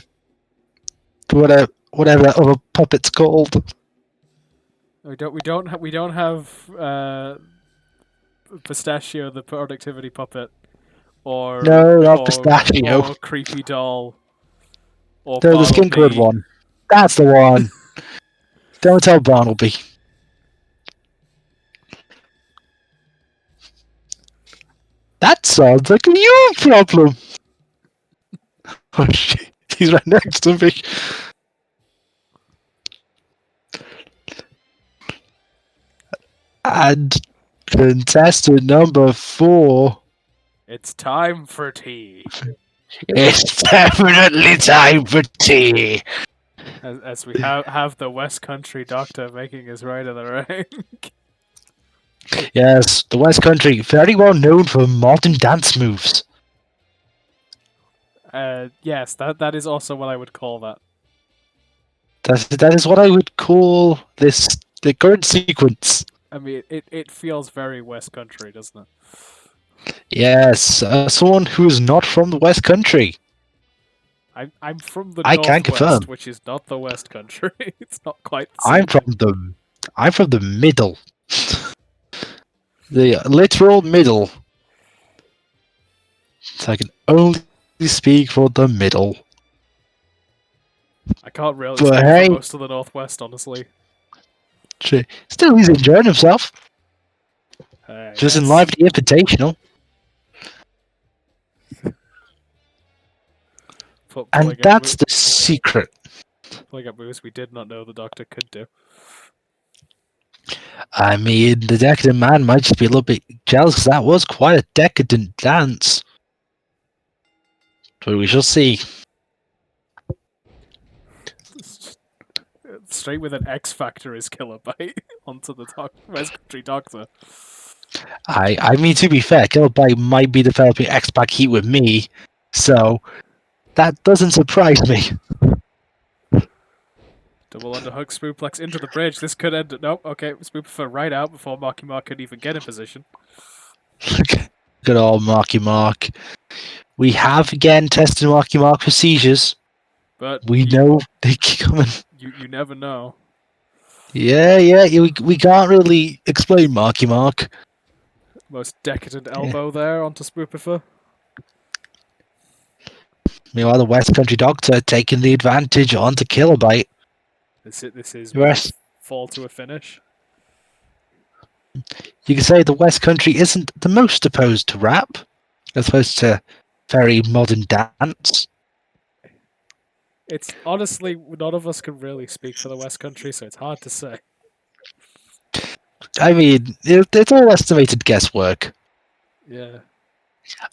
Speaker 2: Whatever that other puppet's called.
Speaker 1: We don't have Pistachio the productivity puppet
Speaker 2: No, not Pistachio.
Speaker 1: or Creepy Doll or
Speaker 2: No, the Skinkwood
Speaker 1: Bartleby.
Speaker 2: one. That's the one. Don't tell Bartleby. That sounds like a you problem. Oh shit, he's right next to me. And contestant number 4.
Speaker 1: It's time for tea.
Speaker 2: It's definitely time for tea.
Speaker 1: As we have the West Country Doctor making his way to the ring.
Speaker 2: Yes, the West Country, very well known for modern dance moves.
Speaker 1: Yes, that is also what I would call that.
Speaker 2: That is what I would call the current sequence.
Speaker 1: I mean, it feels very West Country, doesn't it?
Speaker 2: Yes, someone who is not from the West Country.
Speaker 1: I'm from the
Speaker 2: I can
Speaker 1: Northwest,
Speaker 2: confirm.
Speaker 1: which is not the West Country. It's not quite the
Speaker 2: I'm
Speaker 1: same.
Speaker 2: from the middle. The literal middle. So I can only speak for the middle.
Speaker 1: I can't really
Speaker 2: But
Speaker 1: speak
Speaker 2: hey,
Speaker 1: for most of the Northwest, honestly.
Speaker 2: still he's enjoying himself. Just in
Speaker 1: Yes.
Speaker 2: live the Invitational. And that's the secret.
Speaker 1: Pulling up moves we did not know the Doctor could do.
Speaker 2: I mean, the decadent man might just be a little bit jealous because that was quite a decadent dance. But we shall see.
Speaker 1: Straight with an X Factor is Kilobyte onto the West Country Doctor.
Speaker 2: I mean, to be fair, Kilobyte might be developing X-Pac heat with me, so that doesn't surprise me.
Speaker 1: Double underhook, spooplex into the bridge. This could end. Nope. Okay, Spoopifer right out before Marky Mark could even get in position.
Speaker 2: Good old Marky Mark. We have again tested Marky Mark for seizures.
Speaker 1: But
Speaker 2: we know they keep coming.
Speaker 1: You never know.
Speaker 2: Yeah, we can't really explain Marky Mark.
Speaker 1: Most decadent elbow there onto Spoopifer.
Speaker 2: Meanwhile, the West Country Doctor taking the advantage onto Kilobyte.
Speaker 1: This is
Speaker 2: The
Speaker 1: where we
Speaker 2: rest,
Speaker 1: fall to a finish.
Speaker 2: you can say the West Country isn't the most opposed to rap, as opposed to very modern dance.
Speaker 1: It's honestly, none of us can really speak for the West Country, so it's hard to say.
Speaker 2: I mean, it's all estimated guesswork.
Speaker 1: Yeah.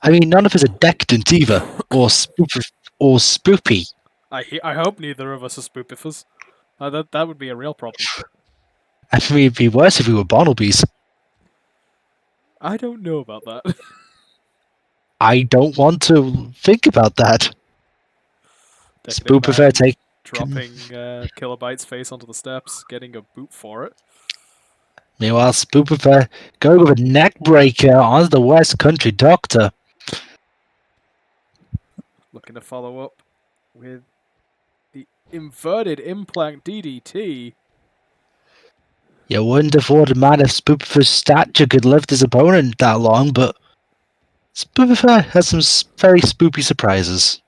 Speaker 2: I mean, none of us are decadent either, or spoopy.
Speaker 1: I hope neither of us are spoopifers. That would be a real problem.
Speaker 2: I mean, it'd be worse if we were Barnabys.
Speaker 1: I don't know about that.
Speaker 2: I don't want to think about that.
Speaker 1: Decadent
Speaker 2: Spoopifer
Speaker 1: Man
Speaker 2: take.
Speaker 1: dropping Kilobyte's face onto the steps, getting a boot for it.
Speaker 2: Meanwhile, Spoopifer going with a neck breaker on the West Country Doctor.
Speaker 1: Looking to follow up with the inverted implant DDT.
Speaker 2: You wouldn't have thought a man of Spoopifer's stature could lift his opponent that long, but Spoopifer has some very spoopy surprises.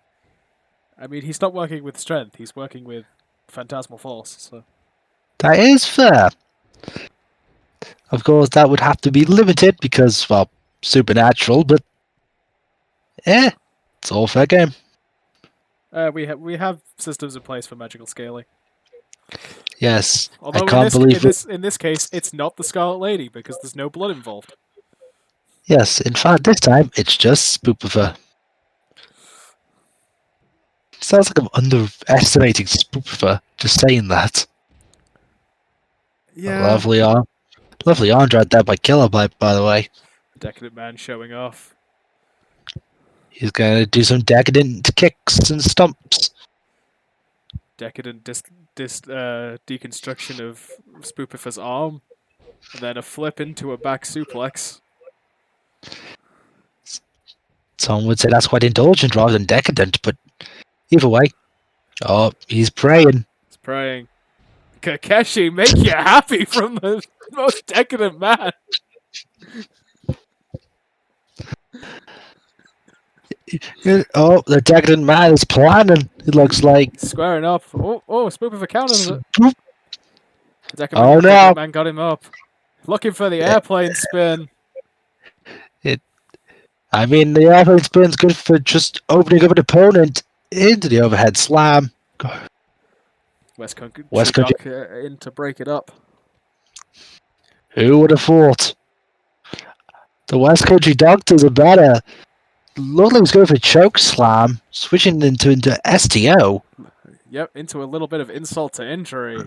Speaker 1: I mean, he's not working with strength, he's working with phantasmal force, so.
Speaker 2: That is fair. Of course, that would have to be limited because, well, supernatural, but it's all fair game.
Speaker 1: We have systems in place for magical scaling.
Speaker 2: Yes,
Speaker 1: Although
Speaker 2: I can't believe it.
Speaker 1: in this case, it's not the Scarlet Lady because there's no blood involved.
Speaker 2: Yes, in fact, this time it's just Spoopifer. Sounds like I'm underestimating Spoopifer just saying that.
Speaker 1: Yeah.
Speaker 2: Lovely arm right there by Kilobyte, by the way.
Speaker 1: Decadent Man showing off.
Speaker 2: He's going to do some decadent kicks and stomps.
Speaker 1: Decadent deconstruction of Spoopifer's arm, and then a flip into a back suplex.
Speaker 2: Some would say that's quite indulgent rather than decadent, but either way. Oh, he's praying.
Speaker 1: He's praying. Kakeshi, make you happy from the most decadent man.
Speaker 2: Oh, the decadent man is planning. It looks like.
Speaker 1: Squaring up. Oh, Spoopifer counters it. The
Speaker 2: No.
Speaker 1: Decadent Man got him up. Looking for the airplane spin.
Speaker 2: I mean, the airplane spin's good for just opening up an opponent into the overhead slam.
Speaker 1: West Country in to break it up.
Speaker 2: Who would have thought? The West Country Doctors are better. Looked like he's going for a choke slam, switching into STO.
Speaker 1: Yep, into a little bit of insult to injury.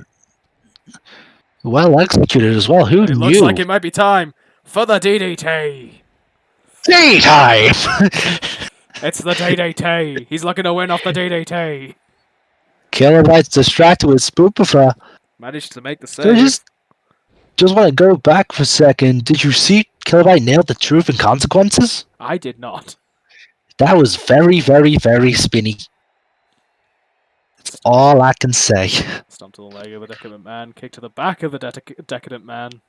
Speaker 2: Well executed as well. Who knew?
Speaker 1: It looks like it might be time for the DDT.
Speaker 2: Daytime!
Speaker 1: It's the DDT. He's looking to win off the DDT.
Speaker 2: Kilobyte's distracted with Spoopifer.
Speaker 1: Managed to make the save.
Speaker 2: Just want to go back for a second. Did you see Kilobyte nailed the truth and consequences?
Speaker 1: I did not.
Speaker 2: That was very, very, very spinny. That's all I can say.
Speaker 1: Stomp to the leg of the Decadent Man. Kick to the back of the Decadent Man.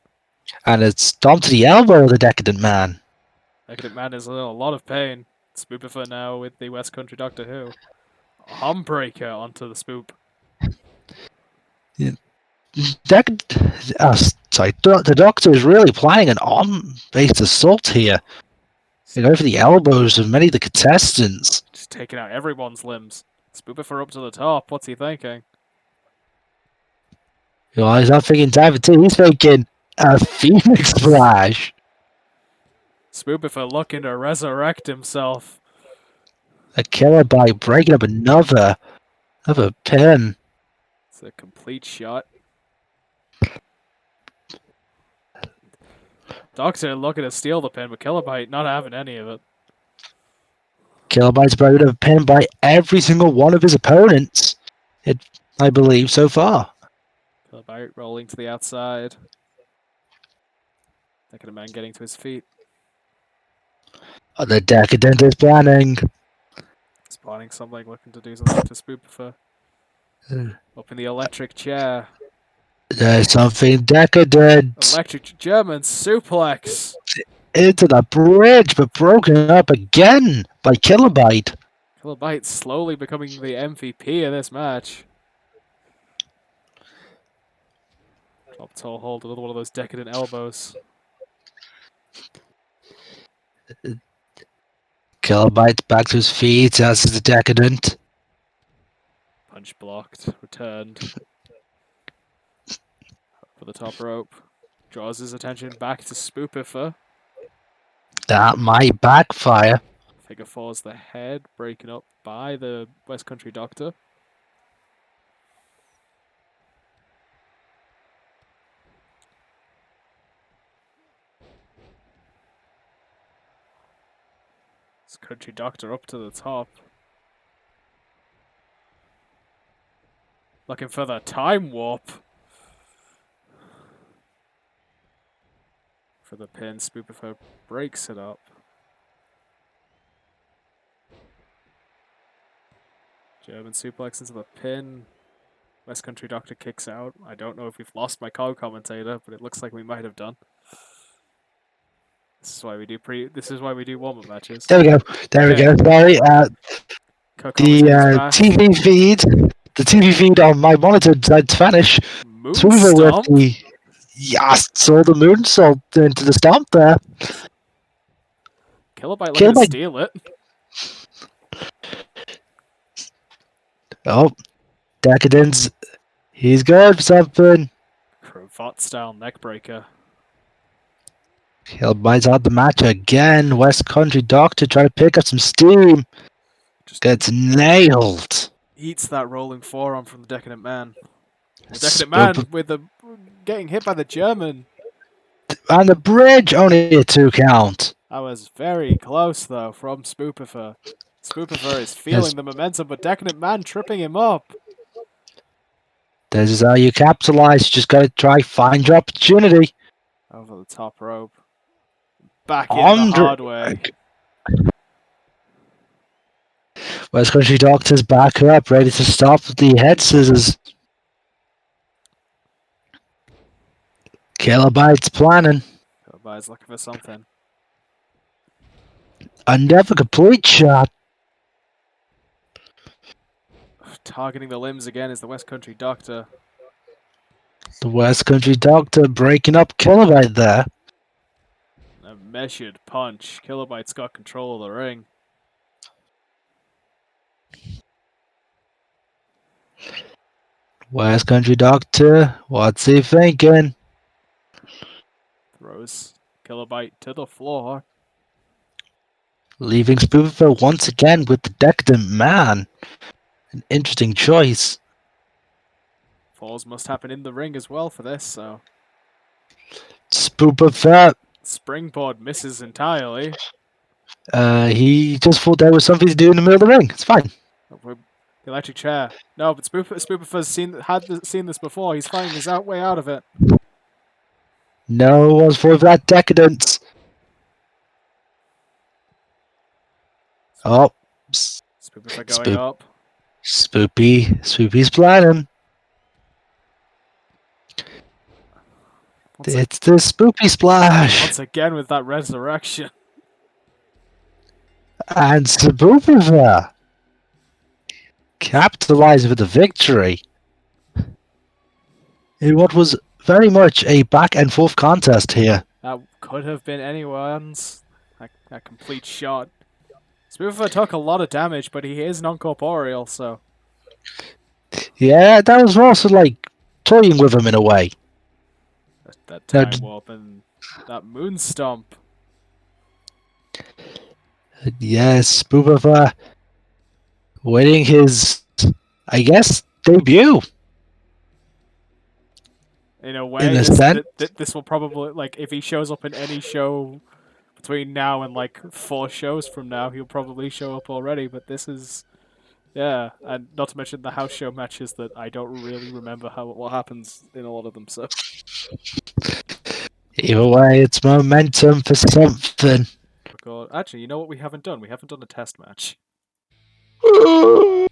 Speaker 2: And it's stomp to the elbow of the Decadent Man.
Speaker 1: Decadent Man is in a lot of pain. Spoopifer now with the West Country Doctor Who. Humbreaker onto the spoop.
Speaker 2: The Doctor is really applying an arm-based assault here. They go for the elbows of many of the contestants.
Speaker 1: Just taking out everyone's limbs. Spoopifer up to the top. What's he thinking?
Speaker 2: Well, he's not thinking Diver 2. He's thinking a Phoenix Splash.
Speaker 1: Spoopifer looking to resurrect himself.
Speaker 2: A Kilobyte breaking up another pin.
Speaker 1: It's a complete shot. Doctor looking to steal the pin, but Kilobyte not having any of it.
Speaker 2: Kilobyte's broken up a pin by every single one of his opponents, I believe, so far.
Speaker 1: Kilobyte rolling to the outside. Decadent Man getting to his feet.
Speaker 2: The Decadent is planning.
Speaker 1: Spotting something, looking to do something to Spoopifer. Up in the electric chair.
Speaker 2: There's something decadent.
Speaker 1: Electric German suplex.
Speaker 2: Into the bridge, but broken up again by Kilobyte.
Speaker 1: Kilobyte slowly becoming the MVP of this match. Drop toe hold, another one of those decadent elbows.
Speaker 2: Kilobyte back to his feet as the decadent.
Speaker 1: Punch blocked, returned. For the top rope. Draws his attention back to Spoopifer.
Speaker 2: That might backfire.
Speaker 1: Figure four's the head, breaking up by the West Country Doctor. This Country Doctor up to the top. Looking for the time warp. For the pin, Spoopifer breaks it up. German suplex into the pin. West Country Doctor kicks out. I don't know if we've lost my co-commentator, but it looks like we might have done. This is why we do warm-up matches.
Speaker 2: There we go. There we go. Sorry.
Speaker 1: Co-commentator's back.
Speaker 2: The TV feed on my monitor decided to vanish. Spoopifer with
Speaker 1: Moonstomp.
Speaker 2: the saw the moonsault into the stomp there.
Speaker 1: Kilobyte looking to steal it.
Speaker 2: Oh, Decadence. He's going for something.
Speaker 1: Cravat style neckbreaker.
Speaker 2: Kilobyte's out the match again. West Country Doctor trying to pick up some steam.
Speaker 1: Just
Speaker 2: gets nailed.
Speaker 1: Eats that rolling forearm from the Decadent Man. The Decadent Man with the getting hit by the German.
Speaker 2: And the bridge, only a 2 count.
Speaker 1: That was very close though from Spoopifer. Spoopifer is feeling the momentum, but Decadent Man tripping him up.
Speaker 2: This is how you capitalize. You just gotta try find your opportunity.
Speaker 1: Over the top rope. Back in the hard way.
Speaker 2: West Country Doctor's back up, ready to stop the head scissors. Kilobyte's planning.
Speaker 1: Kilobyte's looking for something.
Speaker 2: Another complete shot.
Speaker 1: Targeting the limbs again is the West Country Doctor.
Speaker 2: The West Country Doctor breaking up Kilobyte there.
Speaker 1: A measured punch. Kilobyte's got control of the ring.
Speaker 2: West Country Doctor, what's he thinking?
Speaker 1: Throws Kilobyte to the floor.
Speaker 2: Leaving Spoopifer once again with the Decadent Man. An interesting choice.
Speaker 1: Falls must happen in the ring as well for this, so.
Speaker 2: Spoopifer.
Speaker 1: Springboard misses entirely.
Speaker 2: He just thought there was something to do in the middle of the ring. It's fine.
Speaker 1: The electric chair. No, but Spoopifer's seen this before. He's finding his way out of it.
Speaker 2: No one's for that decadence. Oh.
Speaker 1: Spoopifer going up.
Speaker 2: Spoopy's planning. It's the Spoopy Splash.
Speaker 1: Once again with that resurrection.
Speaker 2: And Spoopifer capitalized with the victory in what was very much a back and forth contest here.
Speaker 1: That could have been anyone's. That complete shot. Spoopifer took a lot of damage, but he is non-corporeal, so.
Speaker 2: Yeah, that was also like toying with him in a way.
Speaker 1: That time warp and that moon stomp.
Speaker 2: Yes, Spoopifer winning his, I guess, debut.
Speaker 1: In a way, this will probably, like, if he shows up in any show between now and, like, 4 shows from now, he'll probably show up already, but this is, yeah, and not to mention the house show matches that I don't really remember what happens in a lot of them, so.
Speaker 2: Either way, it's momentum for something.
Speaker 1: God. Actually, you know what we haven't done? We haven't done a test match. Do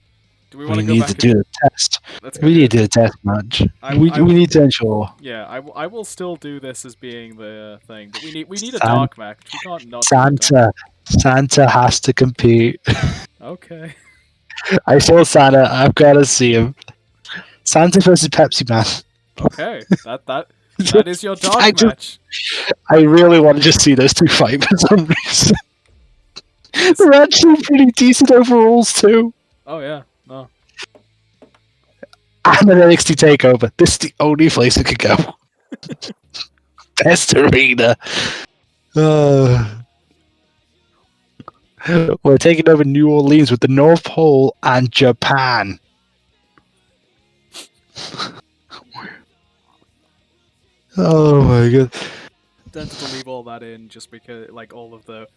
Speaker 1: we
Speaker 2: want to go back? We need to do the test. We need to do a test match. We need to ensure.
Speaker 1: Yeah, I will still do this as being the thing, but we need a dark match. We can't not.
Speaker 2: Santa has to compete.
Speaker 1: Okay.
Speaker 2: I saw Santa. I've got to see him. Santa versus Pepsi Man.
Speaker 1: Okay. That is your
Speaker 2: I
Speaker 1: dark
Speaker 2: just,
Speaker 1: match.
Speaker 2: I really want to just see those two fight for some reason.
Speaker 1: Yes.
Speaker 2: They're actually pretty decent overalls too.
Speaker 1: Oh yeah. No.
Speaker 2: And an NXT takeover. This is the only place it could go. Best arena. Uh, we're taking over New Orleans with the North Pole and Japan. Oh my god.
Speaker 1: Tended to leave all that in just because, like, all of that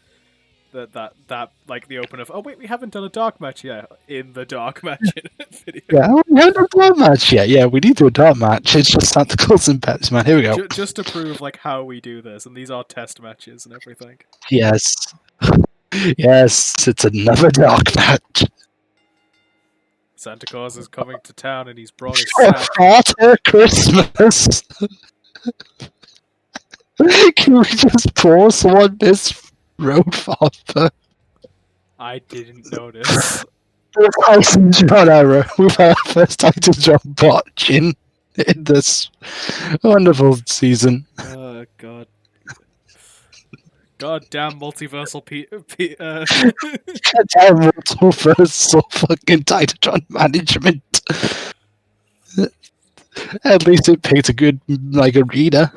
Speaker 1: like the open of, oh wait, we haven't done a dark match yet in the dark match in video.
Speaker 2: Yeah, we haven't done a dark match yet. Yeah, we need to do a dark match. It's just Santa Claus and Pepsi Man. Here we go.
Speaker 1: Just to prove like how we do this, and these are test matches and everything.
Speaker 2: Yes. Yes, it's another dark match.
Speaker 1: Santa Claus is coming to town and he's brought his
Speaker 2: Oh,
Speaker 1: sack.
Speaker 2: Father Christmas. Can we just pause on this road, Father?
Speaker 1: I didn't notice.
Speaker 2: Tyson John error. We've had our first Tyson John botch in this wonderful season.
Speaker 1: Oh god. God damn multiversal
Speaker 2: Damn, multiple first fucking Tyson John management. At least it picked a good like arena.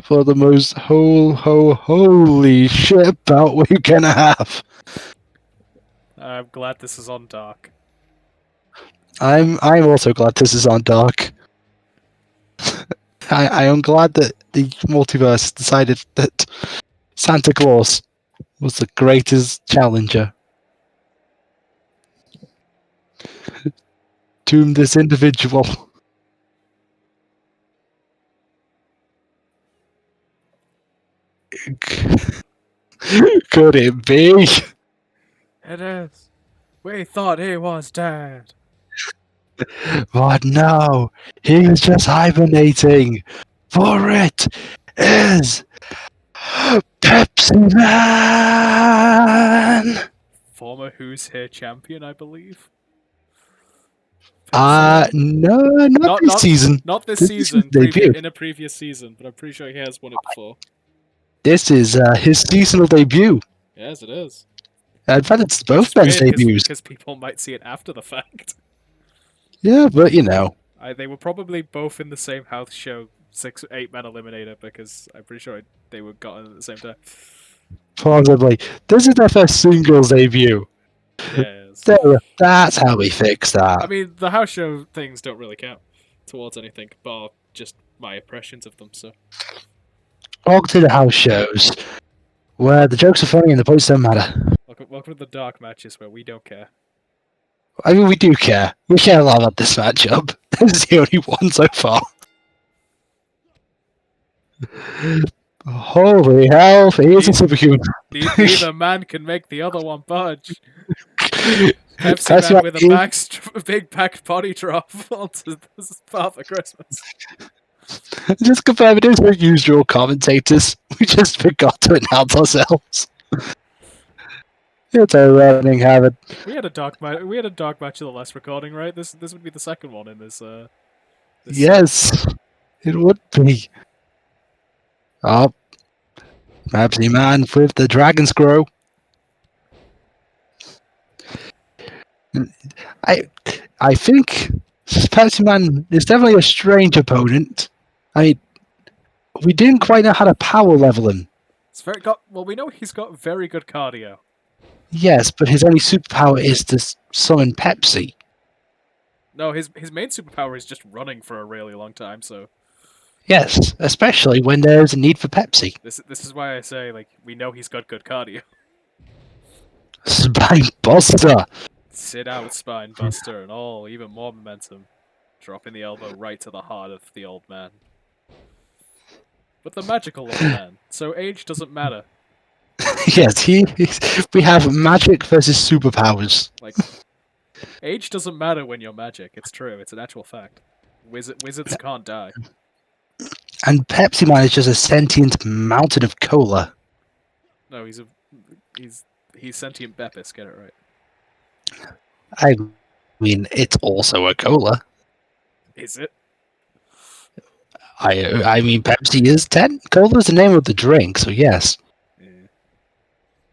Speaker 2: For the most holy shit bout we're gonna have.
Speaker 1: I'm glad this is on dark.
Speaker 2: I'm also glad this is on dark. I am glad that the multiverse decided that Santa Claus was the greatest challenger. To this individual. Could it be?
Speaker 1: It is. We thought he was dead.
Speaker 2: But no, he's just hibernating. For it is Pepsi Man!
Speaker 1: Former Who's Here champion, I believe.
Speaker 2: No, not this season.
Speaker 1: Not this
Speaker 2: This
Speaker 1: season.
Speaker 2: is his debut.
Speaker 1: In a previous season, but I'm pretty sure he has won it before.
Speaker 2: This is his seasonal debut.
Speaker 1: Yes, it is.
Speaker 2: In fact, it's both Ben's debuts.
Speaker 1: Because people might see it after the fact.
Speaker 2: Yeah, but you know.
Speaker 1: They were probably both in the same house show, 8-man eliminator, because I'm pretty sure they were gotten at the same time.
Speaker 2: Possibly. This is their first singles debut.
Speaker 1: Yes.
Speaker 2: That's how we fix that.
Speaker 1: I mean, the house show things don't really count towards anything, bar just my impressions of them, so.
Speaker 2: Welcome to the house shows, where the jokes are funny and the points don't matter.
Speaker 1: Welcome to the dark matches where we don't care.
Speaker 2: I mean, we do care. We care a lot about this matchup. This is the only one so far. Holy hell, he is a superhuman.
Speaker 1: Neither man can make the other one budge. Pepsi Man with a big packed body drop onto this Father Christmas.
Speaker 2: Just confirm it is our usual commentators. We just forgot to announce ourselves. It's a running habit.
Speaker 1: We had a dark match. We had a dark match in the last recording, right? This would be the second one in this.
Speaker 2: Yes, it would be. Oh, Pepsi Man with the Dragon Scroll. I think Pepsi Man is definitely a strange opponent. I mean, we didn't quite know how to power level him.
Speaker 1: Well, we know he's got very good cardio.
Speaker 2: Yes, but his only superpower is to summon Pepsi.
Speaker 1: No, his main superpower is just running for a really long time. So.
Speaker 2: Yes, especially when there's a need for Pepsi.
Speaker 1: This is why I say, like, we know he's got good cardio.
Speaker 2: Spine Buster.
Speaker 1: Sit out, Spine Buster, and even more momentum. Dropping the elbow right to the heart of the old man. But the magical old man, so age doesn't matter.
Speaker 2: Yes, we have magic versus superpowers.
Speaker 1: Like, age doesn't matter when you're magic. It's true. It's an actual fact. Wizards can't die.
Speaker 2: And Pepsi Man is just a sentient mountain of cola.
Speaker 1: No, he's he's sentient Beppis. Get it right.
Speaker 2: I mean, it's also a cola.
Speaker 1: Is it?
Speaker 2: I mean, Pepsi is 10. Cola is the name of the drink, so yes.
Speaker 1: Yeah,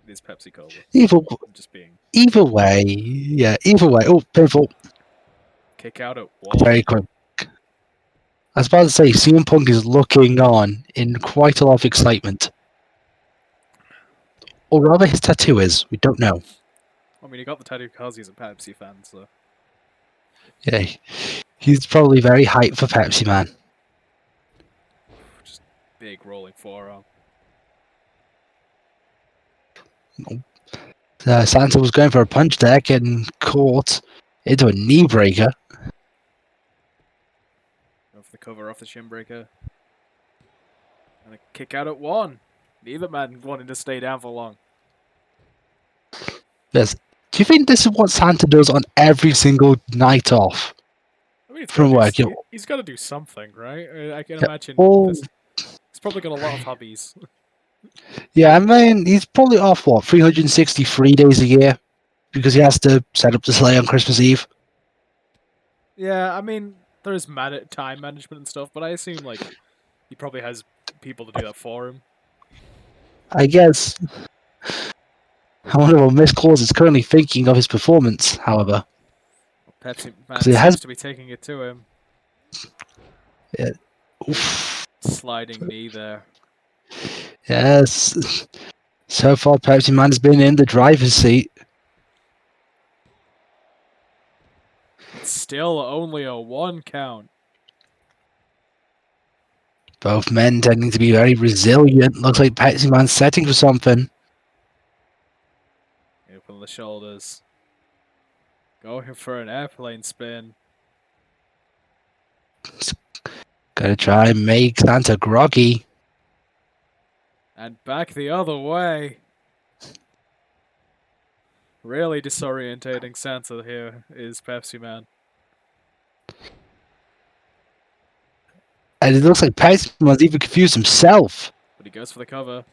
Speaker 1: it is Pepsi Cola.
Speaker 2: Either,
Speaker 1: I'm just being
Speaker 2: either way, yeah, either way. Oh, painful.
Speaker 1: kick out at one.
Speaker 2: Very quick. I was about to say, CM Punk is looking on in quite a lot of excitement. Or rather, his tattoo is. We don't know.
Speaker 1: I mean, he got the tattoo because he's a Pepsi fan, so
Speaker 2: Yeah, he's probably very hyped for Pepsi Man.
Speaker 1: just big rolling forearm.
Speaker 2: Santa was going for a punch there, getting caught into a knee breaker.
Speaker 1: Go for the cover off the shin breaker. And a kick out at one. Neither man wanting to stay down for long.
Speaker 2: Yes. Do you think this is what Santa does on every single night off
Speaker 1: I mean,
Speaker 2: from work?
Speaker 1: he's got to do something, right? I can
Speaker 2: Yeah,
Speaker 1: imagine
Speaker 2: all,
Speaker 1: this. He's probably got a lot of hobbies.
Speaker 2: yeah, I mean, he's probably off, what, 363 days a year? Because he has to set up the sleigh on Christmas Eve.
Speaker 1: Yeah, I mean, there's time management and stuff, but I assume like he probably has people to do that for him.
Speaker 2: I guess. I wonder what Miss Claus is currently thinking of his performance, however.
Speaker 1: Pepsi
Speaker 2: Because
Speaker 1: Man
Speaker 2: it has.
Speaker 1: seems to be taking it to him.
Speaker 2: Yeah, oof,
Speaker 1: Sliding knee there.
Speaker 2: yes. So far, Pepsi Man has been in the driver's seat.
Speaker 1: It's still only a 1 count.
Speaker 2: Both men tending to be very resilient. Looks like Pepsi Man's setting for something.
Speaker 1: Open the shoulders. Going for an airplane spin.
Speaker 2: Gotta try and make Santa groggy.
Speaker 1: And back the other way. Really disorientating Santa here is Pepsi Man.
Speaker 2: And it looks like Pepsi Man's even confused himself.
Speaker 1: But he goes for the cover.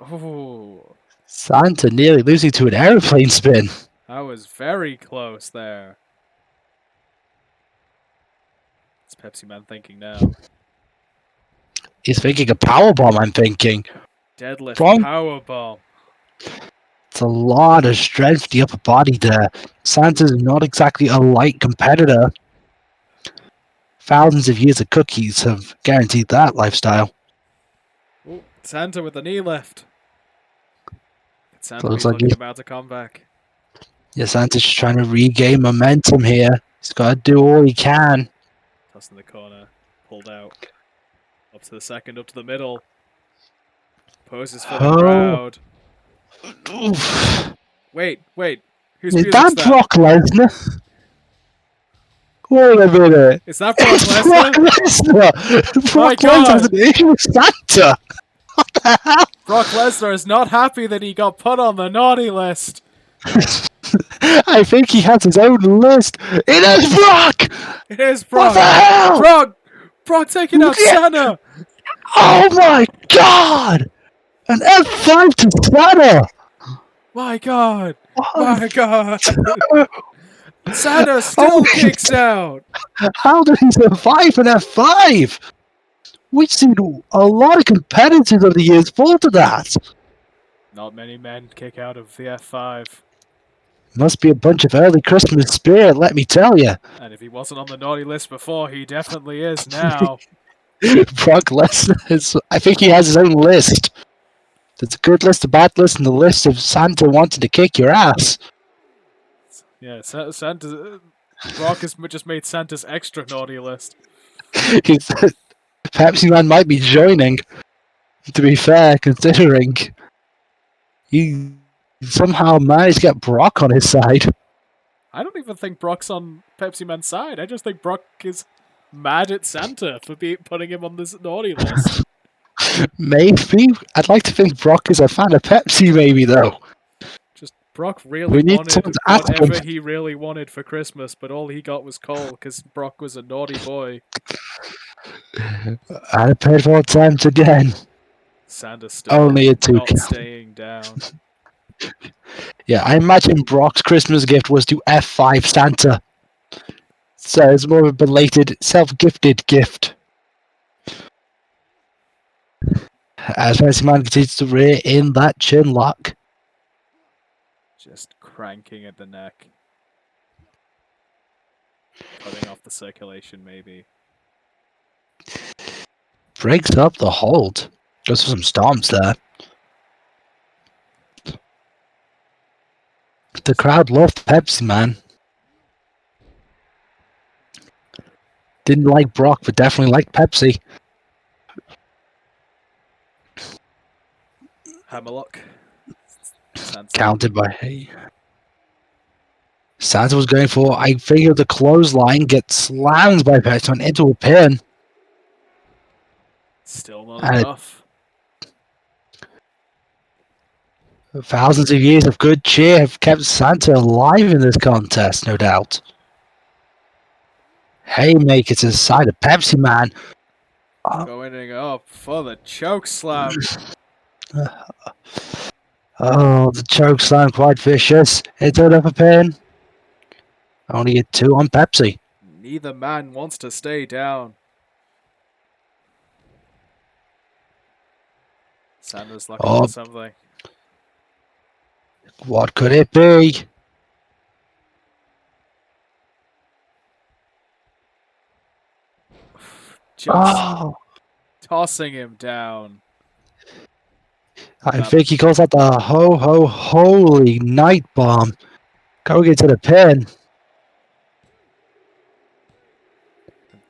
Speaker 1: Oh,
Speaker 2: Santa nearly losing to an aeroplane spin.
Speaker 1: that was very close there. What's Pepsi Man thinking now?
Speaker 2: He's thinking a powerbomb, I'm thinking.
Speaker 1: Deadlift
Speaker 2: From
Speaker 1: powerbomb.
Speaker 2: It's a lot of strength for the upper body there. Santa's not exactly a light competitor. Thousands of years of cookies have guaranteed that lifestyle.
Speaker 1: Ooh, Santa with the knee lift. Santa
Speaker 2: Looks
Speaker 1: B's
Speaker 2: like
Speaker 1: looking about to come back.
Speaker 2: Santa's just trying to regain momentum here. He's got to do all he can.
Speaker 1: Toss in the corner. Pulled out. Up to the second, up to the middle. Poses for the crowd.
Speaker 2: Oof.
Speaker 1: Wait. Whose
Speaker 2: Is
Speaker 1: music's
Speaker 2: that
Speaker 1: that?
Speaker 2: Brock Lesnar? Wait a minute.
Speaker 1: Is that Brock
Speaker 2: It's Brock
Speaker 1: Lesnar?
Speaker 2: Lesnar!
Speaker 1: My
Speaker 2: Brock Lesnar has
Speaker 1: God!
Speaker 2: an issue with Santa! What the hell?
Speaker 1: Brock Lesnar is not happy that he got put on the naughty list.
Speaker 2: I think he has his own list. It is Brock!
Speaker 1: It is
Speaker 2: What
Speaker 1: Brock.
Speaker 2: the hell?
Speaker 1: Brock taking out
Speaker 2: Yeah.
Speaker 1: Santa.
Speaker 2: Oh my god! An F5 to Santa!
Speaker 1: My God.
Speaker 2: What?
Speaker 1: My God. Santa still kicks out.
Speaker 2: How did he survive an F5? We've seen a lot of competitors over the years fall to that.
Speaker 1: Not many men kick out of the F5.
Speaker 2: Must be a bunch of early Christmas spirit, let me tell you.
Speaker 1: And if he wasn't on the naughty list before, he definitely is now.
Speaker 2: Brock Lesnar is. I think he has his own list. There's a good list, a bad list, and the list of Santa wanting to kick your ass.
Speaker 1: Yeah, Santa. Brock has just made Santa's extra naughty list.
Speaker 2: Pepsi Man might be joining, to be fair, considering he somehow managed to get Brock on his side.
Speaker 1: I don't even think Brock's on Pepsi Man's side. I just think Brock is mad at Santa for putting him on this naughty list.
Speaker 2: Maybe. I'd like to think Brock is a fan of Pepsi, maybe, though.
Speaker 1: Just Brock really
Speaker 2: need
Speaker 1: wanted
Speaker 2: someone to ask him.
Speaker 1: whatever he really wanted for Christmas, but all he got was coal because Brock was a naughty boy.
Speaker 2: And a painful attempt again.
Speaker 1: Santa still
Speaker 2: Only a 2
Speaker 1: not
Speaker 2: count.
Speaker 1: staying down.
Speaker 2: Yeah, I imagine Brock's Christmas gift was to F5 Santa. So it's more of a belated, self-gifted gift. As Fancy Man continues to rear in that chin lock.
Speaker 1: Just cranking at the neck. Cutting off the circulation, maybe.
Speaker 2: Breaks up the hold. Goes for some stomps there. The crowd loved Pepsi Man. Didn't like Brock, but definitely liked Pepsi.
Speaker 1: Hammerlock. Santa.
Speaker 2: Counted by Santa was going for, I figured, the clothesline, gets slammed by Pepsi Man into a pin.
Speaker 1: Still not
Speaker 2: And
Speaker 1: enough.
Speaker 2: thousands of years of good cheer have kept Santa alive in this contest, no doubt. Haymaker to the side of Pepsi Man.
Speaker 1: Going up for the choke slam.
Speaker 2: Oh, the choke slam quite vicious. It's out of a pin. Only a 2 on Pepsi.
Speaker 1: Neither man wants to stay down. Santa's looking
Speaker 2: Oh,
Speaker 1: for something.
Speaker 2: what could it be?
Speaker 1: Just
Speaker 2: Oh,
Speaker 1: tossing him down.
Speaker 2: I
Speaker 1: That,
Speaker 2: think he calls out the holy night bomb. Going into the pin.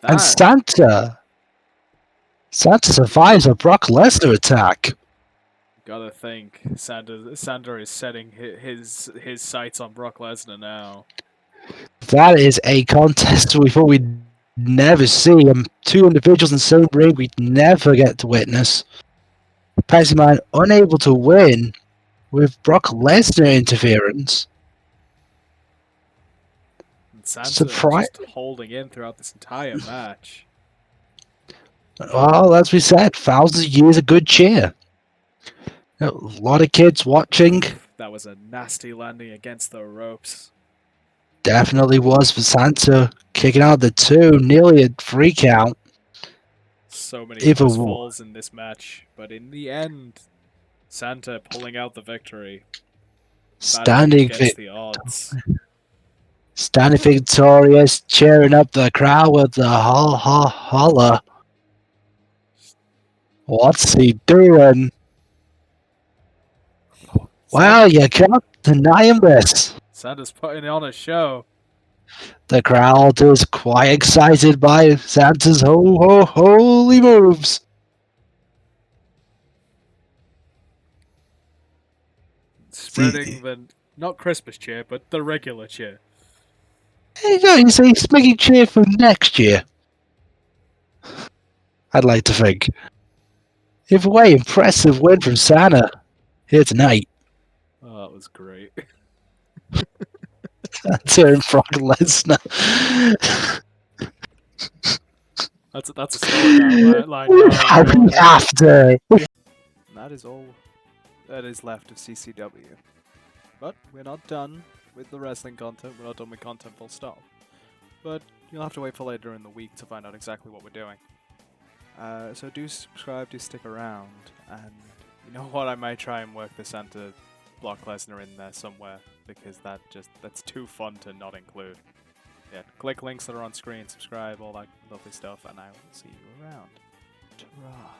Speaker 2: And
Speaker 1: that
Speaker 2: Santa survives a Brock Lesnar attack.
Speaker 1: gotta think Santa is setting his sights on Brock Lesnar now.
Speaker 2: That is a contest we thought we'd never see. Two individuals in the same ring we'd never get to witness. Pepsi Man unable to win with Brock Lesnar interference.
Speaker 1: And Santa
Speaker 2: Surprise!
Speaker 1: just holding in throughout this entire match.
Speaker 2: Well, as we said, thousands of years of good cheer. A lot of kids watching.
Speaker 1: That was a nasty landing against the ropes.
Speaker 2: Definitely was for Santa kicking out the 2, nearly a 3 count.
Speaker 1: So many
Speaker 2: Either
Speaker 1: close falls in this match, but in the end, Santa pulling out the victory. Battling against the odds.
Speaker 2: standing victorious, cheering up the crowd with the holla. What's he doing? Well, you can't deny him this.
Speaker 1: Santa's putting on a show.
Speaker 2: The crowd is quite excited by Santa's holy moves.
Speaker 1: Spreading the, not Christmas cheer, but the regular cheer.
Speaker 2: Hey, no, you say he's making cheer for next year. I'd like to think. Either way, impressive win from Santa here tonight.
Speaker 1: Oh, that was great.
Speaker 2: Turn Brock Lesnar.
Speaker 1: That's a storyline now.
Speaker 2: Happy after.
Speaker 1: That is all that is left of CCW. But we're not done with the wrestling content. We're not done with content full stop. But you'll have to wait for later in the week to find out exactly what we're doing. So do subscribe, do stick around, and you know what? I might try and work the Santa Brock Lesnar in there somewhere, because that's too fun to not include. Yeah, click links that are on screen, subscribe, all that lovely stuff, and I will see you around. Ta-ra.